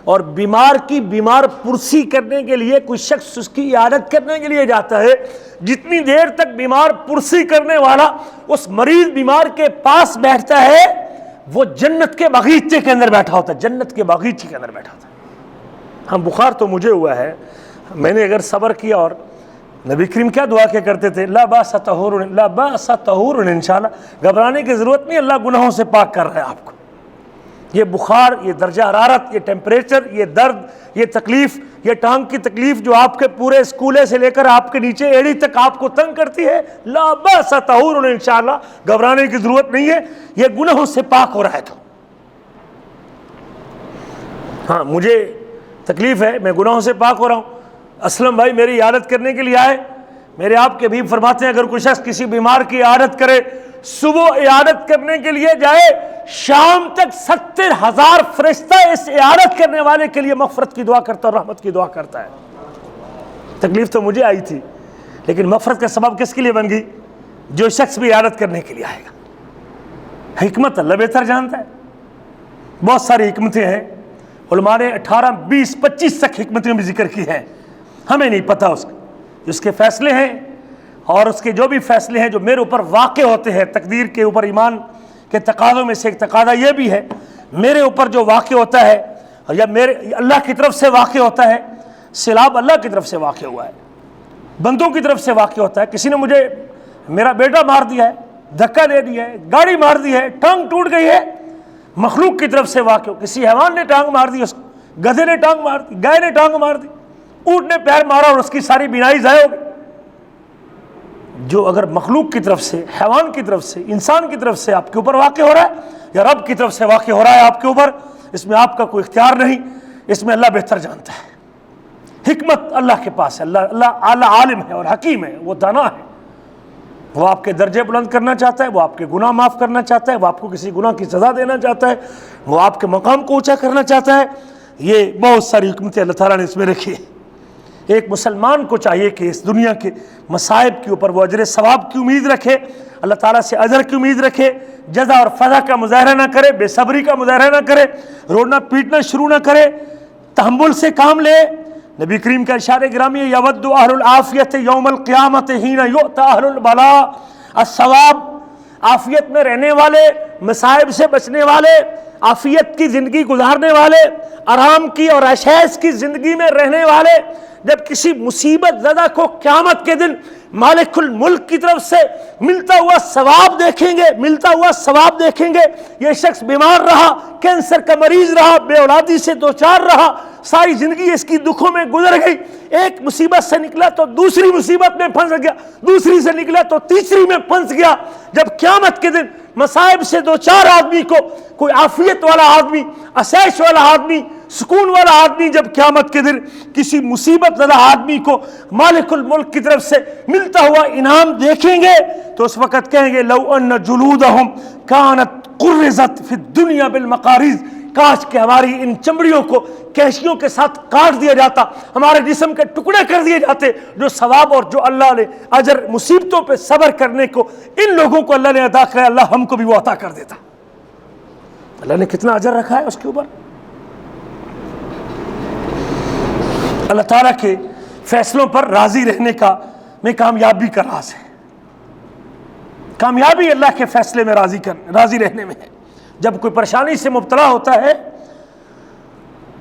اور بیمار کی بیمار پرسی کرنے کے لیے کوئی شخص اس کی عیادت کرنے کے لیے جاتا ہے, جتنی دیر تک بیمار پرسی کرنے والا اس مریض بیمار کے پاس بیٹھتا ہے وہ جنت کے باغیچے کے اندر بیٹھا ہوتا ہے, جنت کے باغیچے کے اندر بیٹھا ہوتا ہے. ہم بخار تو مجھے ہوا ہے, میں نے اگر صبر کیا, اور نبی کریم کیا دعا کیا کرتے تھے, لا باس طہور, لا باس طہور, انشاءاللہ گھبرانے کی ضرورت نہیں, اللہ گناہوں سے پاک کر رہا ہے آپ کو. یہ بخار, یہ درجہ حرارت, یہ ٹیمپریچر, یہ درد, یہ تکلیف, یہ ٹانگ کی تکلیف جو آپ کے پورے اسکولے سے لے کر آپ کے نیچے ایڑی تک آپ کو تنگ کرتی ہے, لا باس طہور, انشاءاللہ گھبرانے کی ضرورت نہیں ہے, یہ گناہوں سے پاک ہو رہا ہے. تو ہاں مجھے تکلیف ہے, میں گناہوں سے پاک ہو رہا ہوں. اسلم بھائی میری عیادت کرنے کے لیے آئے, میرے آپ کے حبیب فرماتے ہیں اگر کوئی شخص کسی بیمار کی عیادت کرے, صبح عیادت کرنے کے لیے جائے, شام تک 70,000 فرشتہ اس عیادت کرنے والے کے لیے مغفرت کی دعا کرتا اور رحمت کی دعا کرتا ہے. تکلیف تو مجھے آئی تھی, لیکن مغفرت کا سبب کس کے لیے بن گئی, جو شخص بھی عیادت کرنے کے لیے آئے گا. حکمت اللہ بہتر جانتا ہے, بہت ساری حکمتیں ہیں. علماء نے 18, 20, 25 تک حکمتیں بھی ذکر کی ہیں, ہمیں نہیں پتہ اس کے فیصلے ہیں, اور اس کے جو بھی فیصلے ہیں جو میرے اوپر واقع ہوتے ہیں. تقدیر کے اوپر ایمان کے تقاضوں میں سے ایک تقاضا یہ بھی ہے, میرے اوپر جو واقع ہوتا ہے یا میرے اللہ کی طرف سے واقع ہوتا ہے, سیلاب اللہ کی طرف سے واقع ہوا ہے, بندوں کی طرف سے واقع ہوتا ہے. کسی نے مجھے میرا بیٹا مار دیا ہے, دھکا دے دیا ہے, گاڑی مار دی ہے, ٹانگ ٹوٹ گئی ہے, مخلوق کی طرف سے واقع ہو. کسی حیوان نے ٹانگ مار دی, اس کو گدھے نے ٹانگ مار دی, گائے نے ٹانگ مار دی, اونٹ نے پیر مارا اور اس کی ساری بینائی ضائع ہو گئی. جو اگر مخلوق کی طرف سے, حیوان کی طرف سے, انسان کی طرف سے آپ کے اوپر واقع ہو رہا ہے یا رب کی طرف سے واقع ہو رہا ہے آپ کے اوپر, اس میں آپ کا کوئی اختیار نہیں, اس میں اللہ بہتر جانتا ہے. حکمت اللہ کے پاس ہے. اللہ اعلیٰ عالم ہے اور حکیم ہے, وہ دانا ہے. وہ آپ کے درجے بلند کرنا چاہتا ہے, وہ آپ کے گناہ معاف کرنا چاہتا ہے, وہ آپ کو کسی گناہ کی سزا دینا چاہتا ہے, وہ آپ کے مقام کو اونچا کرنا چاہتا ہے. یہ بہت ساری حکمتیں اللہ تعالیٰ نے اس میں رکھی ہے. ایک مسلمان کو چاہیے کہ اس دنیا کے مصائب کے اوپر وہ اجر ثواب کی امید رکھے, اللہ تعالیٰ سے اجر کی امید رکھے, جزا اور فضا کا مظاہرہ نہ کرے, بے صبری کا مظاہرہ نہ کرے, رونا پیٹنا شروع نہ کرے, تحمل سے کام لے. نبی کریم کا ارشاد گرامی ہے, یود اہل العافیۃ یوم القیامۃ حین یؤتی اہل البلاء الثواب. عافیت میں رہنے والے، مصائب سے بچنے والے، عافیت کی زندگی گزارنے والے، آرام کی اور عیش کی زندگی میں رہنے والے، جب کسی مصیبت زدہ کو قیامت کے دن مالک الملک کی طرف سے ملتا ہوا ثواب دیکھیں گے، یہ شخص بیمار رہا، کینسر کا مریض رہا، بے اولادی سے دوچار رہا، ساری زندگی اس کی دکھوں میں گزر گئی، ایک مصیبت سے نکلا تو دوسری مصیبت میں پھنس گیا، دوسری سے نکلا تو تیسری میں پھنس گیا، جب قیامت کے دن مصائب سے دوچار آدمی کو کوئی عافیت والا آدمی، عیش والا آدمی، سکون والا آدمی جب قیامت کے دن کسی مصیبت زدہ آدمی کو مالک الملک کی طرف سے ملتا ہوا انعام دیکھیں گے تو اس وقت کہیں گے لو ان جلودہم کانت قرزت فی الدنیا بالمقاریض، کاش کہ ہماری ان چمڑیوں کو کیشیوں کے ساتھ کاٹ دیا جاتا، ہمارے جسم کے ٹکڑے کر دیے جاتے، جو ثواب اور جو اللہ نے اجر مصیبتوں پہ صبر کرنے کو ان لوگوں کو اللہ نے عطا کیا، اللہ ہم کو بھی وہ عطا کر دیتا۔ اللہ نے کتنا اجر رکھا ہے اس کے اوپر۔ اللہ تعالیٰ کے فیصلوں پر راضی رہنے کا میں کامیابی کا راز ہے، کامیابی اللہ کے فیصلے میں راضی رہنے میں ہے۔ جب کوئی پریشانی سے مبتلا ہوتا ہے،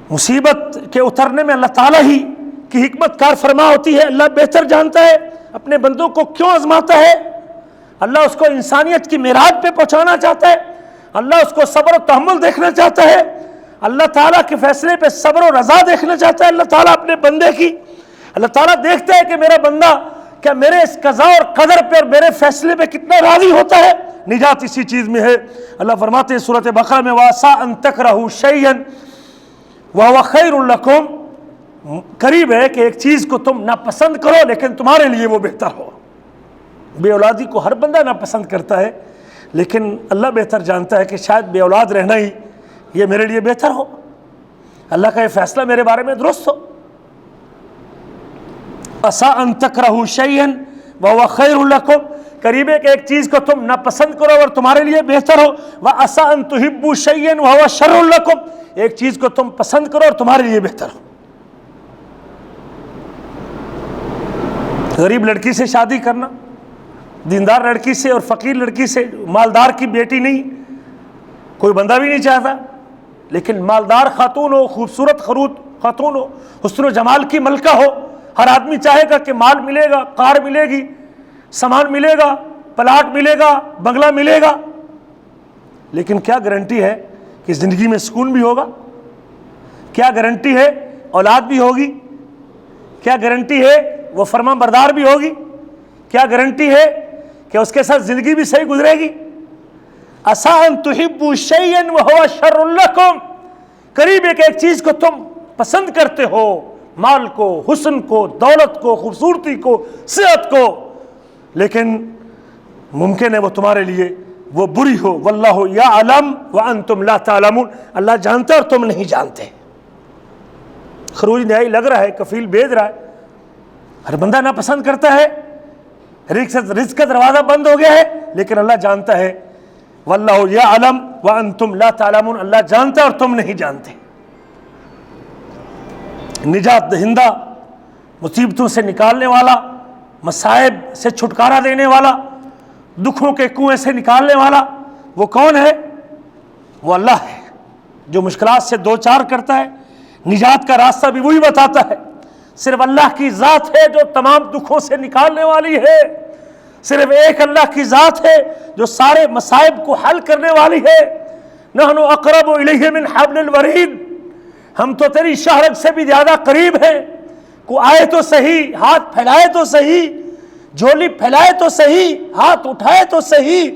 مصیبت کے اترنے میں اللہ تعالیٰ ہی کی حکمت کار فرما ہوتی ہے، اللہ بہتر جانتا ہے اپنے بندوں کو کیوں آزماتا ہے، اللہ اس کو انسانیت کی معراج پہ پہنچانا چاہتا ہے، اللہ اس کو صبر و تحمل دیکھنا چاہتا ہے، اللہ تعالیٰ کے فیصلے پہ صبر و رضا دیکھنا چاہتا ہے اللہ تعالیٰ اپنے بندے کی۔ اللہ تعالیٰ دیکھتا ہے کہ میرا بندہ کیا میرے اس قضاء اور قدر پہ اور میرے فیصلے پہ کتنا راضی ہوتا ہے۔ نجات اسی چیز میں ہے۔ اللہ فرماتے ہیں سورۃ بقرہ میں وَعَسَىٰ أَن تَكْرَهُوا شَيْئًا وَهُوَ خَيْرٌ لَكُمْ، قریب ہے کہ ایک چیز کو تم ناپسند کرو لیکن تمہارے لیے وہ بہتر ہو۔ بے اولادی کو ہر بندہ ناپسند کرتا ہے، لیکن اللہ بہتر جانتا ہے کہ شاید بے اولاد رہنا ہی یہ میرے لیے بہتر ہو، اللہ کا یہ فیصلہ میرے بارے میں درست ہو۔ عَسَىٰ أَن تَكْرَهُوا شَيْئًا وَهُوَ خَيْرٌ لَكُمْ، قریب ہے کہ ایک چیز کو تم ناپسند کرو اور تمہارے لیے بہتر ہو۔ وَعَسَىٰ أَن تُحِبُّوا شَيْئًا وَهُوَ شَرٌّ لَكُمْ، ایک چیز کو تم پسند کرو اور تمہارے لیے بہتر ہو۔ غریب لڑکی سے شادی کرنا، دیندار لڑکی سے اور فقیر لڑکی سے، مالدار کی بیٹی نہیں، کوئی بندہ بھی نہیں چاہتا، لیکن مالدار خاتون ہو، خوبصورت خاتون ہو، حسن و جمال کی ملکہ ہو، ہر آدمی چاہے گا کہ مال ملے گا، کار ملے گی، سامان ملے گا، پلاٹ ملے گا، بنگلہ ملے گا، لیکن کیا گارنٹی ہے کہ زندگی میں سکون بھی ہوگا؟ کیا گارنٹی ہے اولاد بھی ہوگی؟ کیا گارنٹی ہے وہ فرمان بردار بھی ہوگی؟ کیا گارنٹی ہے کہ اس کے ساتھ زندگی بھی صحیح گزرے گی؟ عَسَىٰ أَن تُحِبُّوا شَيْئًا وَهُوَ شَرٌّ لَكُمْ، قریب ہے کہ ایک چیز کو تم پسند کرتے ہو، مال کو، حسن کو، دولت کو، خوبصورتی کو، صحت کو، لیکن ممکن ہے وہ تمہارے لیے وہ بری ہو۔ وَاللَّهُ يَعْلَمُ وَأَنْتُمْ لَا تَعْلَمُونَ، اللہ جانتا ہے اور تم نہیں جانتے۔ خروج نہائی لگ رہا ہے، کفیل بھیج رہا ہے، ہر بندہ ناپسند کرتا ہے، رزق کا دروازہ بند ہو گیا ہے، لیکن اللہ جانتا ہے۔ وَاللَّهُ يَعْلَمُ وَأَنْتُمْ لَا تَعْلَمُونَ، اللہ جانتا ہے اور تم نہیں جانتے۔ نجات دہندہ، مصیبتوں سے نکالنے والا، مصائب سے چھٹکارا دینے والا، دکھوں کے کنویں سے نکالنے والا وہ کون ہے؟ وہ اللہ ہے، جو مشکلات سے دو چار کرتا ہے، نجات کا راستہ بھی وہی بتاتا ہے۔ صرف اللہ کی ذات ہے جو تمام دکھوں سے نکالنے والی ہے، صرف ایک اللہ کی ذات ہے جو سارے مصائب کو حل کرنے والی ہے۔ نحن اقرب الیہ من حبل الورید، ہم تو تیری شہرگ سے بھی زیادہ قریب ہیں۔ کو آئے تو صحیح، ہاتھ پھیلائے تو صحیح، جھولی پھیلائے تو صحیح، ہاتھ اٹھائے تو صحیح،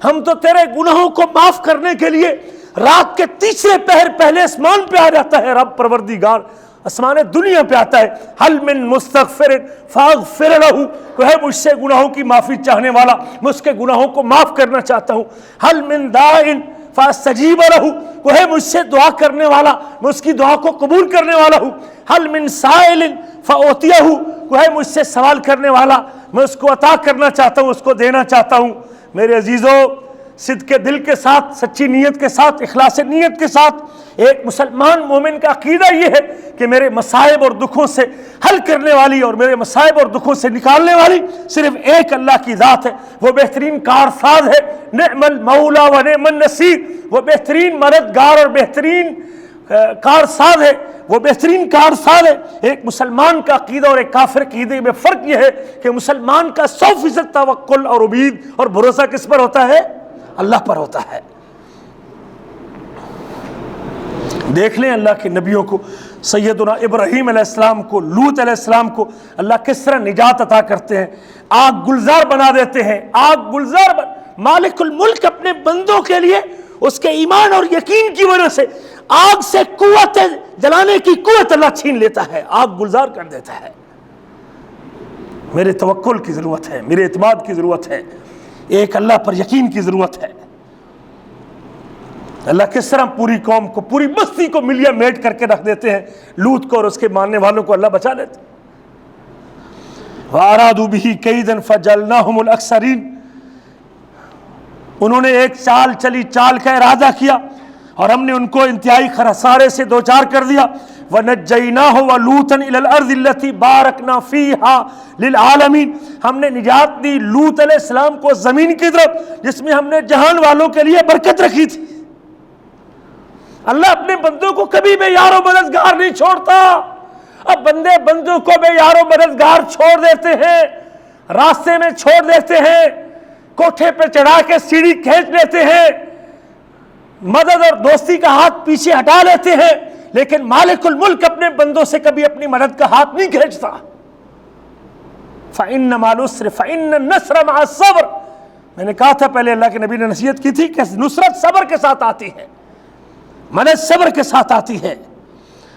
ہم تو تیرے گناہوں کو معاف کرنے کے لیے رات کے تیسرے پہر پہلے آسمان پہ آ جاتا ہے، رب پروردگار آسمان دنیا پہ آتا ہے۔ حل من مستغفر فاغفر لہ، کہ ہے مجھ سے گناہوں کی معافی چاہنے والا، میں اس کے گناہوں کو معاف کرنا چاہتا ہوں۔ حل من داعٍ فاستجیب لہ، کہ ہے مجھ سے دعا کرنے والا، میں اس کی دعا کو قبول کرنے والا ہوں۔ حل من سائل فاعطیہ، کہ ہے مجھ سے سوال کرنے والا، میں اس کو عطا کرنا چاہتا ہوں، اس کو دینا چاہتا ہوں۔ میرے عزیزو، صدق دل کے ساتھ، سچی نیت کے ساتھ، اخلاص نیت کے ساتھ، ایک مسلمان مومن کا عقیدہ یہ ہے کہ میرے مصائب اور دکھوں سے حل کرنے والی اور میرے مصائب اور دکھوں سے نکالنے والی صرف ایک اللہ کی ذات ہے، وہ بہترین کارساز ہے، نعم المولا و نعم النصیر، وہ بہترین مددگار اور بہترین کارساز ہے، وہ بہترین کارساز ہے۔ ایک مسلمان کا عقیدہ اور ایک کافر عقیدے میں فرق یہ ہے کہ مسلمان کا 100% توکل اور امید اور بھروسہ کس پر ہوتا ہے؟ اللہ پر ہوتا ہے۔ دیکھ لیں اللہ کے نبیوں کو، سیدنا ابراہیم علیہ السلام کو، لوط علیہ السلام کو اللہ کس طرح نجات عطا کرتے ہیں، آگ گلزار بنا دیتے ہیں، آگ گلزار مالک الملک اپنے بندوں کے لیے اس کے ایمان اور یقین کی وجہ سے آگ سے قوت جلانے کی قوت اللہ چھین لیتا ہے، آگ گلزار کر دیتا ہے۔ میرے توکل کی ضرورت ہے، میرے اعتماد کی ضرورت ہے، ایک اللہ پر یقین کی ضرورت ہے۔ اللہ کس طرح پوری قوم کو، پوری بستی کو ملیا میٹ کر کے رکھ دیتے ہیں، لوط کو اور اس کے ماننے والوں کو اللہ بچا لیتے ہیں۔ وَأَرَادُوا بِهِ كَيْدًا فَجَعَلْنَاهُمُ الْأَخْسَرِينَ، انہوں نے ایک چال چلی، چال کا ارادہ کیا اور ہم نے ان کو انتہائی خسارے سے دوچار کر دیا۔ وَنَجَّيْنَاهُ وَلُوطًا إِلَى الْأَرْضِ الَّتِي بَارَكْنَا فِيهَا لِلْعَالَمِينَ، ہم نے نجات دی لوط علیہ السلام کو زمین کی طرف جس میں ہم نے جہان والوں کے لیے برکت رکھی تھی۔ اللہ اپنے بندوں کو کبھی بے یار و مددگار نہیں چھوڑتا۔ اب بندے بندوں کو بے یار و مددگار چھوڑ دیتے ہیں، راستے میں چھوڑ دیتے ہیں، کوٹھے پہ چڑھا کے سیڑھی کھینچ لیتے ہیں، مدد اور دوستی کا ہاتھ پیچھے ہٹا لیتے ہیں، لیکن مالک الملک اپنے بندوں سے کبھی اپنی مدد کا ہاتھ نہیں کھینچتا۔ فَإِنَّ مَعَ الْعُسْرِ فَإِنَّ النَّصْرَ مَعَ الصَّبْرِ، میں نے کہا تھا پہلے، اللہ کے نبی نے نصیحت کی تھی کہ نصرت صبر کے ساتھ آتی ہے، مدد صبر کے ساتھ آتی ہے۔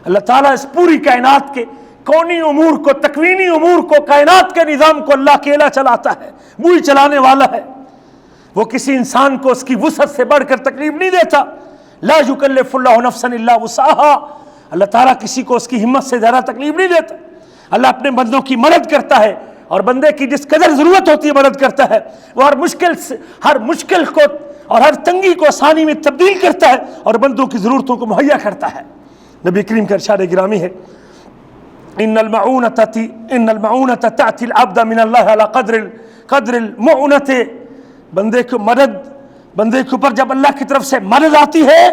اللہ تعالیٰ اس پوری کائنات کے کونی امور کو، تکوینی امور کو، کائنات کے نظام کو اللہ اکیلا چلاتا ہے، وہی چلانے والا ہے۔ وہ کسی انسان کو اس کی وسعت سے بڑھ کر تکلیف نہیں دیتا۔ لا یکلف اللہ نفسا الا وسعها، اللہ تعالیٰ کسی کو اس کی ہمت سے زیادہ تکلیف نہیں دیتا۔ اللہ اپنے بندوں کی مدد کرتا ہے اور بندے کی جس قدر ضرورت ہوتی ہے مدد کرتا ہے۔ وہ ہر مشکل کو اور ہر تنگی کو آسانی میں تبدیل کرتا ہے اور بندوں کی ضرورتوں کو مہیا کرتا ہے۔ نبی کریم کا ارشاد گرامی ہے، ان المعونۃ تأتی العبد من اللہ علی قدر المعونۃ، بندے کے اوپر جب اللہ کی طرف سے مدد آتی ہے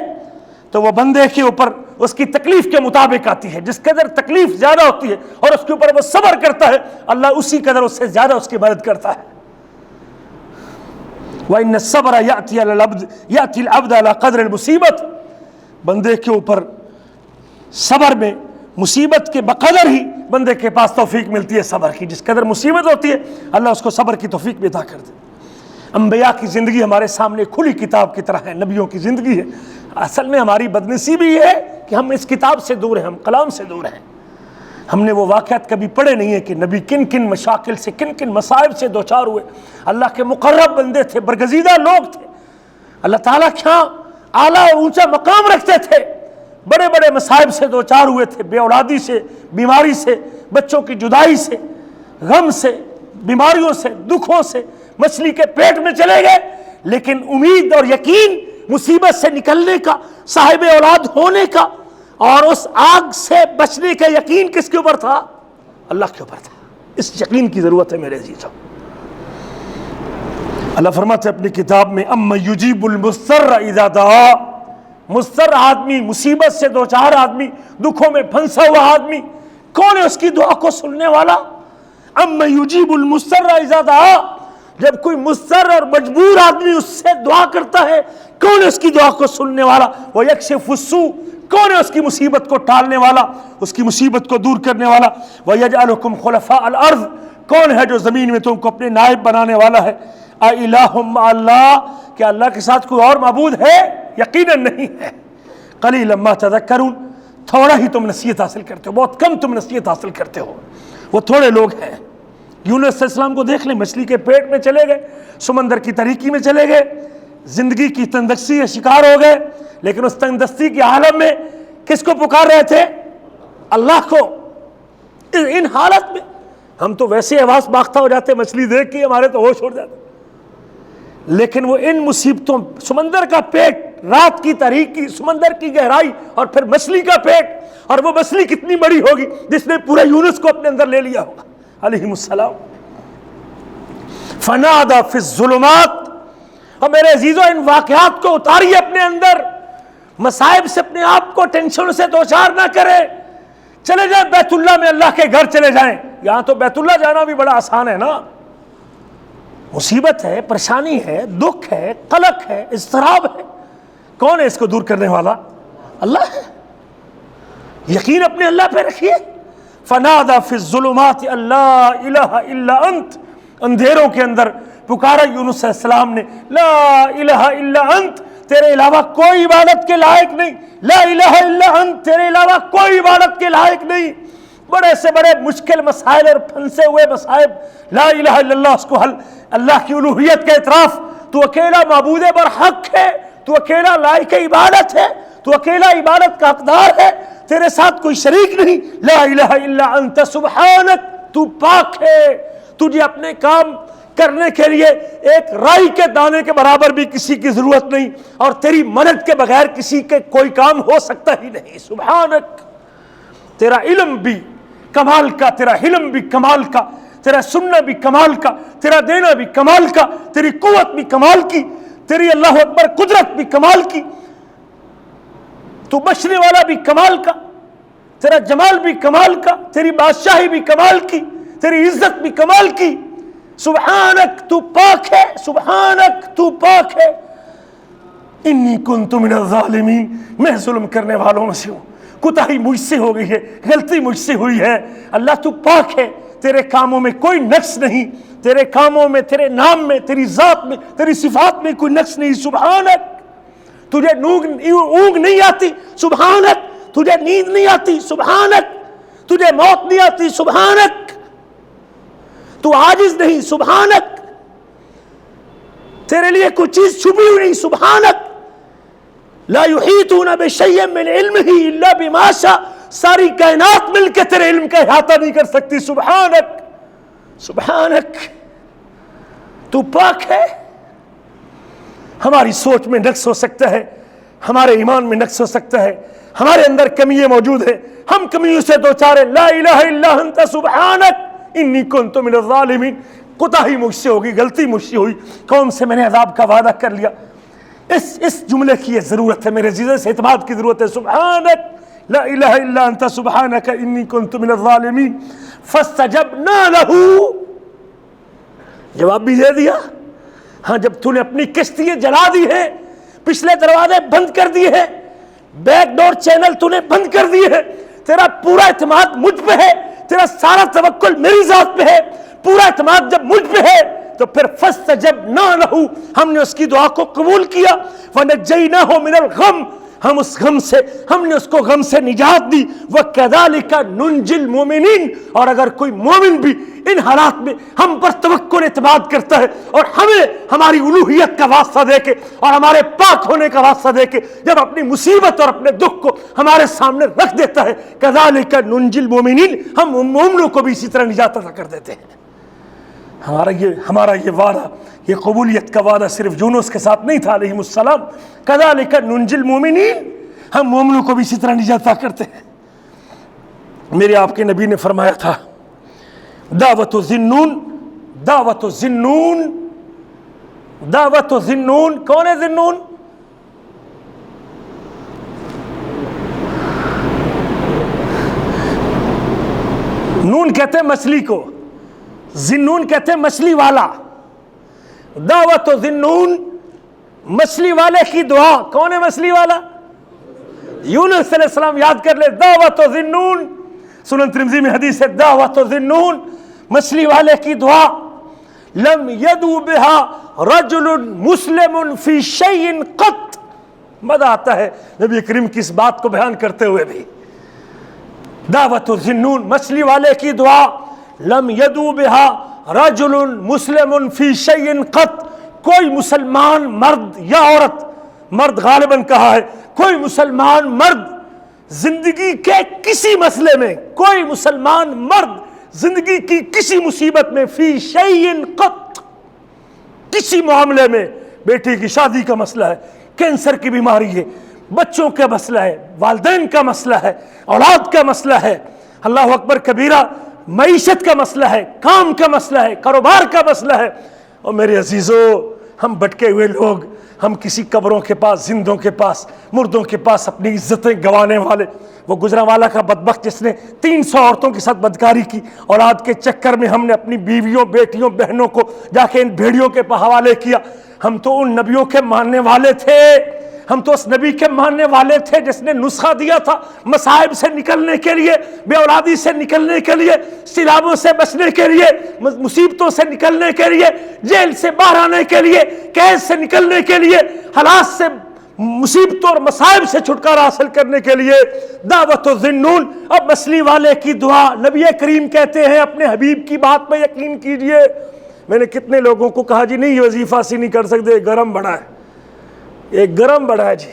تو وہ بندے کے اوپر اس کی تکلیف کے مطابق آتی ہے۔ جس قدر تکلیف زیادہ ہوتی ہے اور اس کے اوپر وہ صبر کرتا ہے، اللہ اسی قدر اس سے زیادہ اس کی مدد کرتا ہے۔ وَإِنَّ الصَّبْرَ يَأْتِي الْعَبْدَ عَلَى قَدْرِ الْمُصِيبَةِ، بندے کے اوپر صبر میں مصیبت کے بقدر ہی بندے کے پاس توفیق ملتی ہے صبر کی۔ جس قدر مصیبت ہوتی ہے اللہ اس کو صبر کی توفیق بھی عطا کر دے۔ انبیاء کی زندگی ہمارے سامنے کھلی کتاب کی طرح ہے، نبیوں کی زندگی ہے۔ اصل میں ہماری بدنصیبی یہ ہے کہ ہم اس کتاب سے دور ہیں، ہم کلام سے دور ہیں۔ ہم نے وہ واقعات کبھی پڑھے نہیں ہیں کہ نبی کن کن مشاکل سے، کن کن مصائب سے دوچار ہوئے۔ اللہ کے مقرب بندے تھے، برگزیدہ لوگ تھے، اللہ تعالیٰ کیا اعلیٰ اور اونچا مقام رکھتے تھے، بڑے بڑے مصائب سے دوچار ہوئے تھے، بے اولادی سے، بیماری سے، بچوں کی جدائی سے، غم سے، بیماریوں سے، دکھوں سے، مچھلی کے پیٹ میں چلے گئے، لیکن امید اور یقین مصیبت سے نکلنے کا، صاحب اولاد ہونے کا اور اس آگ سے بچنے کا یقین کس کے اوپر تھا؟ اللہ کے اوپر تھا۔ اس یقین کی ضرورت ہے میرے عزیزوں۔ اللہ فرماتے ہیں اپنی کتاب میں، اَمَّن یُجِیبُ الْمُضْطَرَّ اِذَا دَعَاهُ، مضطر آدمی، مصیبت سے دوچار آدمی، دکھوں میں پھنسا ہوا آدمی، کون ہے اس کی دعا کو سننے والا؟ اَمَّن یُجِیبُ الْمُضْطَرَّ اِذَا دَعَاهُ، جب کوئی مضطر اور مجبور آدمی اس سے دعا کرتا ہے، کون ہے اس کی دعا کو سننے والا؟ وَيَكْشِفُ السُّوءَ، کون ہے اس کی مصیبت کو ٹالنے والا، اس کی مصیبت کو دور کرنے والا؟ وَيَجْعَلُكُمْ خُلَفَاءَ الْأَرْضِ، کون ہے جو زمین میں تم کو اپنے نائب بنانے والا ہے؟ اَإِلَٰهٌ مَّعَ اللَّهِ، کیا اللہ کے ساتھ کوئی اور معبود ہے؟ یقیناً نہیں ہے۔ قَلِيلًا مَّا تَذَكَّرُونَ، تھوڑا ہی تم نصیحت حاصل کرتے ہو، بہت کم تم نصیحت حاصل کرتے ہو۔ وہ تھوڑے لوگ ہیں۔ یونس علیہ السلام کو دیکھ لیں، مچھلی کے پیٹ میں چلے گئے، سمندر کی تاریکی میں چلے گئے، زندگی کی تنگدستی کا شکار ہو گئے، لیکن اس تنگدستی کے عالم میں کس کو پکار رہے تھے؟ اللہ کو۔ ان حالت میں ہم تو ویسے آواز باختہ ہو جاتے، مچھلی دیکھ کے ہمارے تو ہوش اڑ جاتے، لیکن وہ ان مصیبتوں، سمندر کا پیٹ، رات کی تاریکی، سمندر کی گہرائی، اور پھر مچھلی کا پیٹ، اور وہ مچھلی کتنی بڑی ہوگی جس نے پورا یونس کو اپنے اندر لے لیا ہوگا علیہ السلام. فنادى في الظلمات. اور میرے عزیزو ان واقعات کو اتاریے اپنے اندر، مصائب سے اپنے آپ کو ٹینشن سے دوچار نہ کرے. چلے جائیں بیت اللہ میں، اللہ کے گھر چلے جائیں. یہاں تو بیت اللہ جانا بھی بڑا آسان ہے نا. مصیبت ہے، پریشانی ہے، دکھ ہے، قلق ہے، اضطراب ہے، کون ہے اس کو دور کرنے والا؟ اللہ ہے. یقین اپنے اللہ پہ رکھیے. فنادى في الظلمات اللہ الہ الا انت. اندھیروں کے اندر پکارا یونس علیہ السلام نے، لا الہ الا انت، تیرے علاوہ کوئی عبادت کے لائق نہیں. لا الہ الا انت، تیرے علاوہ کوئی عبادت کے لائق نہیں. بڑے سے بڑے مشکل مسائل اور پھنسے ہوئے مسائب، لا الہ الا اللہ، اس کو حل، اللہ کی الوہیت کا اعتراف، تو اکیلا معبود برحق ہے، تو اکیلا لائق عبادت ہے، تو اکیلا عبادت کا حقدار ہے، تیرے ساتھ کوئی شریک نہیں. لا الہ الا انت سبحانک، تو پاک ہے، تجھے اپنے کام کرنے کے لیے ایک رائی کے دانے کے برابر بھی کسی کی ضرورت نہیں، اور تیری مدد کے بغیر کسی کے کوئی کام ہو سکتا ہی نہیں. سبحانک، تیرا علم بھی کمال کا، تیرا حلم بھی کمال کا، تیرا سننا بھی کمال کا، تیرا دینا بھی کمال کا، تیری قوت بھی کمال کی، تیری اللہ اکبر قدرت بھی کمال کی، تو بخشنے والا بھی کمال کا، تیرا جمال بھی کمال کا، تیری بادشاہی بھی کمال کی، تیری عزت بھی کمال کی. سبحانک، تو پاک ہے، سبحانک، تو پاک ہے. انی کنت من الظالمین، میں ظلم کرنے والوں میں سے ہوں، کوتاہی مجھ سے ہو گئی ہے، غلطی مجھ سے ہوئی ہے. اللہ تو پاک ہے، تیرے کاموں میں کوئی نقص نہیں، تیرے کاموں میں، تیرے نام میں، تیری ذات میں، تیری صفات میں کوئی نقص نہیں. سبحانک، تجھے اونگ نہیں آتی، سبحانک، تجھے نیند نہیں آتی، سبحانک، تجھے موت نہیں آتی، سبحانک، تو عاجز نہیں، سبحانک، تیرے لیے کوئی چیز چھپی ہوئی نہیں، سبحانک. لا یحیطون بشیء من علمہ الا بما شاء، ساری کائنات مل کے تیرے علم کا احاطہ نہیں کر سکتی. سبحانک، سبحانک، تو پاک ہے. ہماری سوچ میں نقص ہو سکتا ہے، ہمارے ایمان میں نقص ہو سکتا ہے، ہمارے اندر کمیاں موجود ہیں، ہم کمیوں سے دوچار ہیں. لا الہ الا انت سبحانک انی کنت من الظالمین، کوتاہی مجھ سے ہوگی، غلطی مجھ سے ہوئی، قوم سے میں نے عذاب کا وعدہ کر لیا. اس جملے کی یہ ضرورت ہے میرے عزیزوں، سے اعتماد کی ضرورت ہے. سبحانک لا الہ الا انت سبحانک انی کنت من الظالمین. فاستجبنا لہ، جواب بھی دے دیا. ہاں، جب تو نے اپنی کشتیاں جلا دی ہیں، پچھلے دروازے بند کر دیے ہیں، بیک ڈور چینل تو نے بند کر دیے ہیں، تیرا پورا اعتماد مجھ پہ ہے، تیرا سارا توکل میری ذات پہ ہے، پورا اعتماد جب مجھ پہ ہے تو پھر فاستجبنا لہ، ہم نے اس کی دعا کو قبول کیا. ونجیناہ من الغم، ہم اس غم سے، ہم نے اس کو غم سے نجات دی. وکذالک ننجی المؤمنین، اور اگر کوئی مومن بھی ان حالات میں ہم پر توکل اعتماد کرتا ہے اور ہمیں ہماری الوہیت کا واسطہ دے کے اور ہمارے پاک ہونے کا واسطہ دے کے جب اپنی مصیبت اور اپنے دکھ کو ہمارے سامنے رکھ دیتا ہے، کذالک ننجی المؤمنین، ہم مومنوں کو بھی اسی طرح نجات عطا کر دیتے ہیں. ہمارا یہ وعدہ، یہ قبولیت کا وعدہ صرف یونس کے ساتھ نہیں تھا علیہ السلام. کذالک ننجی المؤمنین، ہم مومنوں کو بھی اسی طرح نجات عطا کرتے ہیں. میرے آپ کے نبی نے فرمایا تھا، دعوت ذنون، دعوت ذنون، دعوت ذنون. کون ہے ذنون؟ نون کہتے ہیں مچھلی کو، ذنون کہتے ہیں مچھلی والا. دعوت ذنون، مچھلی والے کی دعا. کون ہے مچھلی والا؟ یونس علیہ السلام. یاد کر لے، دعوت ذنون. سنن ترمذی میں حدیث ہے، دعوت ذنون، مچھلی والے کی دعا. لم یدعو بها رجل مسلم فی شیء قط. مزہ آتا ہے نبی کریم کی اس بات کو بیان کرتے ہوئے بھی. دعوت ذنون، مچھلی والے کی دعا. لم یدعو بها رجل مسلم فی شیء قط، کوئی مسلمان مرد یا عورت، مرد غالباً کہا ہے، کوئی مسلمان مرد زندگی کے کسی مسئلے میں، کوئی مسلمان مرد زندگی کی کسی مصیبت میں، فی شیء قط، کسی معاملے میں، بیٹی کی شادی کا مسئلہ ہے، کینسر کی بیماری ہے، بچوں کا مسئلہ ہے، والدین کا مسئلہ ہے، اولاد کا مسئلہ ہے، اللہ اکبر کبیرہ، معیشت کا مسئلہ ہے، کام کا مسئلہ ہے، کاروبار کا مسئلہ ہے۔ اور میرے عزیزو، ہم بھٹکے ہوئے لوگ، ہم کسی قبروں کے پاس، زندوں کے پاس، مردوں کے پاس اپنی عزتیں گنوانے والے۔ وہ گجرانوالہ کا بدبخت جس نے 300 عورتوں کے ساتھ بدکاری کی، اولاد کے چکر میں ہم نے اپنی بیویوں، بیٹیوں، بہنوں کو جا کے ان بھیڑیوں کے حوالے کیا۔ ہم تو ان نبیوں کے ماننے والے تھے، ہم تو اس نبی کے ماننے والے تھے جس نے نسخہ دیا تھا مصائب سے نکلنے کے لیے، بے اولادی سے نکلنے کے لیے، سیلابوں سے بچنے کے لیے، مصیبتوں سے نکلنے کے لیے، جیل سے باہر آنے کے لیے، قید سے نکلنے کے لیے، حالات سے، مصیبتوں اور مصائب سے چھٹکارا حاصل کرنے کے لیے۔ دعوت الذنون، اب مچھلی والے کی دعا، نبی کریم کہتے ہیں اپنے حبیب کی بات پہ یقین کیجئے۔ میں نے کتنے لوگوں کو کہا جی نہیں، یہ وظیفہ سے نہیں کر سکتے، گرم بڑا ہے، ایک گرم بڑا ہے جی،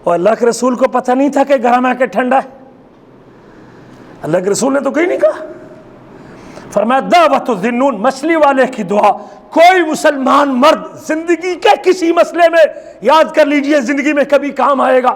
اور اللہ کے رسول کو پتہ نہیں تھا کہ گرم ہے کہ ٹھنڈا ہے؟ اللہ کے رسول نے تو کہیں نہیں کہا، فرمایا دعوت الذنون، مچھلی والے کی دعا۔ کوئی مسلمان مرد زندگی کے کسی مسئلے میں، یاد کر لیجئے زندگی میں کبھی کام آئے گا،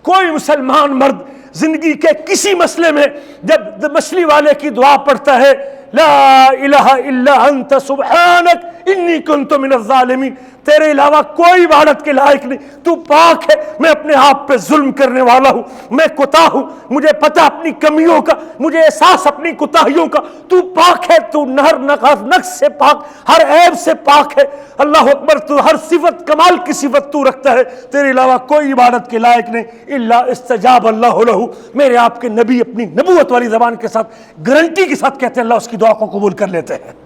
کوئی مسلمان مرد زندگی کے کسی مسئلے میں جب مچھلی والے کی دعا پڑھتا ہے، لا الہ الا انت سبحانک انی کنت من الظالمین، تیرے علاوہ کوئی عبادت کے لائق نہیں، تو پاک ہے، میں اپنے آپ پہ ظلم کرنے والا ہوں، میں کوتاہ ہوں، مجھے پتہ اپنی کمیوں کا، مجھے احساس اپنی کوتاہیوں کا، تو پاک ہے، تو نقص سے پاک، ہر عیب سے پاک ہے، اللہ اکبر، تو ہر صفت کمال کی صفت تو رکھتا ہے، تیرے علاوہ کوئی عبادت کے لائق نہیں۔ الا استجاب اللہ لہ، میرے آپ کے نبی اپنی نبوت والی زبان کے ساتھ گارنٹی کے ساتھ کہتے ہیں اللہ اس کی دعا کو قبول کر لیتے ہیں۔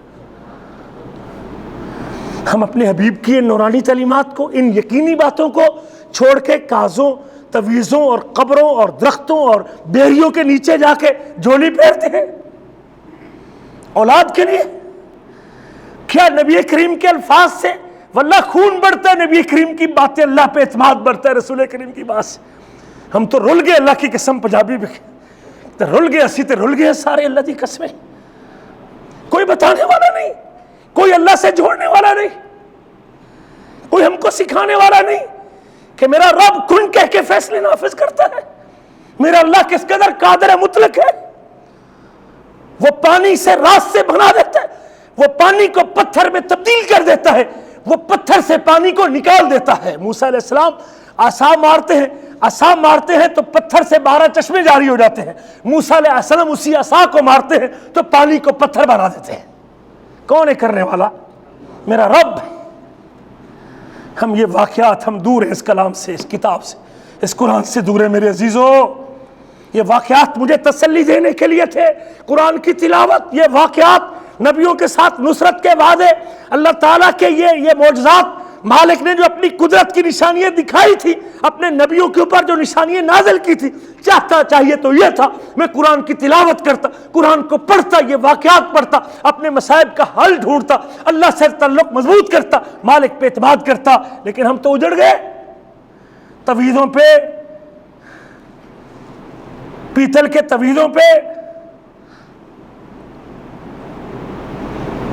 ہم اپنے حبیب کی ان نورانی تعلیمات کو، ان یقینی باتوں کو چھوڑ کے کازوں، تویزوں اور قبروں اور درختوں اور بیریوں کے نیچے جا کے جھولی پھیرتے ہیں اولاد کے لیے۔ کیا نبی کریم کے الفاظ سے واللہ خون بڑھتا ہے، نبی کریم کی باتیں اللہ پہ اعتماد بڑھتا ہے، رسول کریم کی بات سے۔ ہم تو رل گئے، اللہ کی قسم، پنجابی بھی رل گئے، اسی تے رل گئے سارے، اللہ کی قسمیں۔ کوئی بتانے والا نہیں، کوئی اللہ سے جوڑنے والا نہیں، کوئی ہم کو سکھانے والا نہیں کہ میرا رب کن کہہ کے فیصلے نافذ کرتا ہے، میرا اللہ کس قدر قادر مطلق ہے۔ وہ پانی سے راس سے بنا دیتا ہے، وہ پانی کو پتھر میں تبدیل کر دیتا ہے، وہ پتھر سے پانی کو نکال دیتا ہے۔ موسیٰ علیہ السلام عصا مارتے ہیں تو پتھر سے 12 چشمے جاری ہو جاتے ہیں، موسیٰ علیہ السلام اسی عصا کو مارتے ہیں تو پانی کو پتھر بنا دیتے ہیں۔ کون ہے کرنے والا؟ میرا رب۔ ہم یہ واقعات، ہم دور ہیں اس کلام سے، اس کتاب سے، اس قرآن سے دور ہیں میرے عزیزو۔ یہ واقعات مجھے تسلی دینے کے لیے تھے، قرآن کی تلاوت، یہ واقعات، نبیوں کے ساتھ نصرت کے وعدے، اللہ تعالیٰ کے یہ معجزات، مالک نے جو اپنی قدرت کی نشانیاں دکھائی تھی، اپنے نبیوں کے اوپر جو نشانیاں نازل کی تھی، چاہیے تو یہ تھا میں قرآن کی تلاوت کرتا، قرآن کو پڑھتا، یہ واقعات پڑھتا، اپنے مصائب کا حل ڈھونڈتا، اللہ سے تعلق مضبوط کرتا، مالک پہ اعتماد کرتا۔ لیکن ہم تو اجڑ گئے تویزوں پہ، پیتل کے تویزوں پہ۔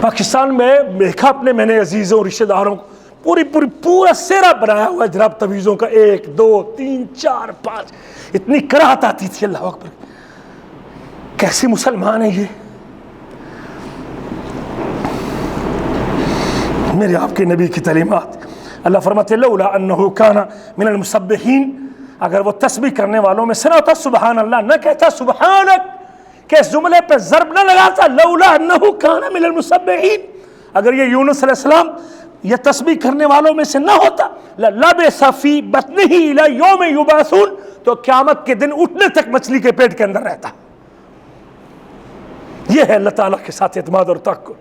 پاکستان میں دیکھا میں نے عزیزوں رشتہ داروں کو پورا سیرا بنایا ہوا ہے جناب تویزوں کا، 1 2 3 4 5، اتنی کراہت آتی تھی، اللہ اکبر، کیسے مسلمان ہیں یہ؟ میرے آپ کے نبی کی تعلیمات، اللہ فرماتے لولا انہ کان من المسبحین، اگر وہ تسبیح کرنے والوں میں سے نہ ہوتا، سبحان اللہ نہ کہتا، سبحانک کہ اس جملے پہ ضرب نہ لگاتا، لولا انہ کان من المسبحین، اگر یہ یونس علیہ السلام یہ تسبیح کرنے والوں میں سے نہ ہوتا، لَلَبِثَ فِي بَطْنِهِ إِلَى يَوْمِ يُبْعَثُونَ، تو قیامت کے دن اٹھنے تک مچھلی کے پیٹ کے اندر رہتا۔ یہ ہے اللہ تعالیٰ کے ساتھ اعتماد اور توکل۔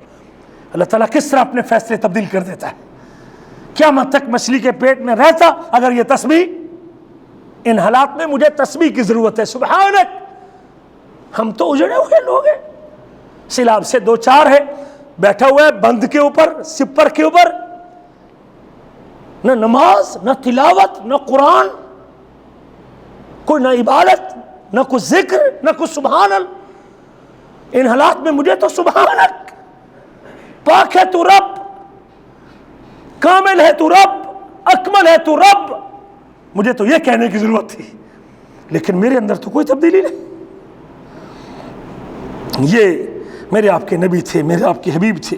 اللہ تعالیٰ کس طرح اپنے فیصلے تبدیل کر دیتا ہے۔ قیامت تک مچھلی کے پیٹ میں رہتا اگر یہ تسبیح، ان حالات میں مجھے تسبیح کی ضرورت ہے، سبحانک۔ ہم تو اجڑے ہوئے لوگ ہیں، سیلاب سے 2 4 ہے، بیٹھا ہوا ہے بند کے اوپر، سپر کے اوپر، نہ نماز، نہ تلاوت، نہ قرآن، کوئی نہ عبادت، نہ کوئی ذکر، نہ کوئی سبحان اللہ۔ ان حالات میں مجھے تو سبحانک، پاک ہے تو رب، کامل ہے تو رب، اکمل ہے تو رب، مجھے تو یہ کہنے کی ضرورت تھی، لیکن میرے اندر تو کوئی تبدیلی نہیں۔ یہ میرے آپ کے نبی تھے، میرے آپ کے حبیب تھے۔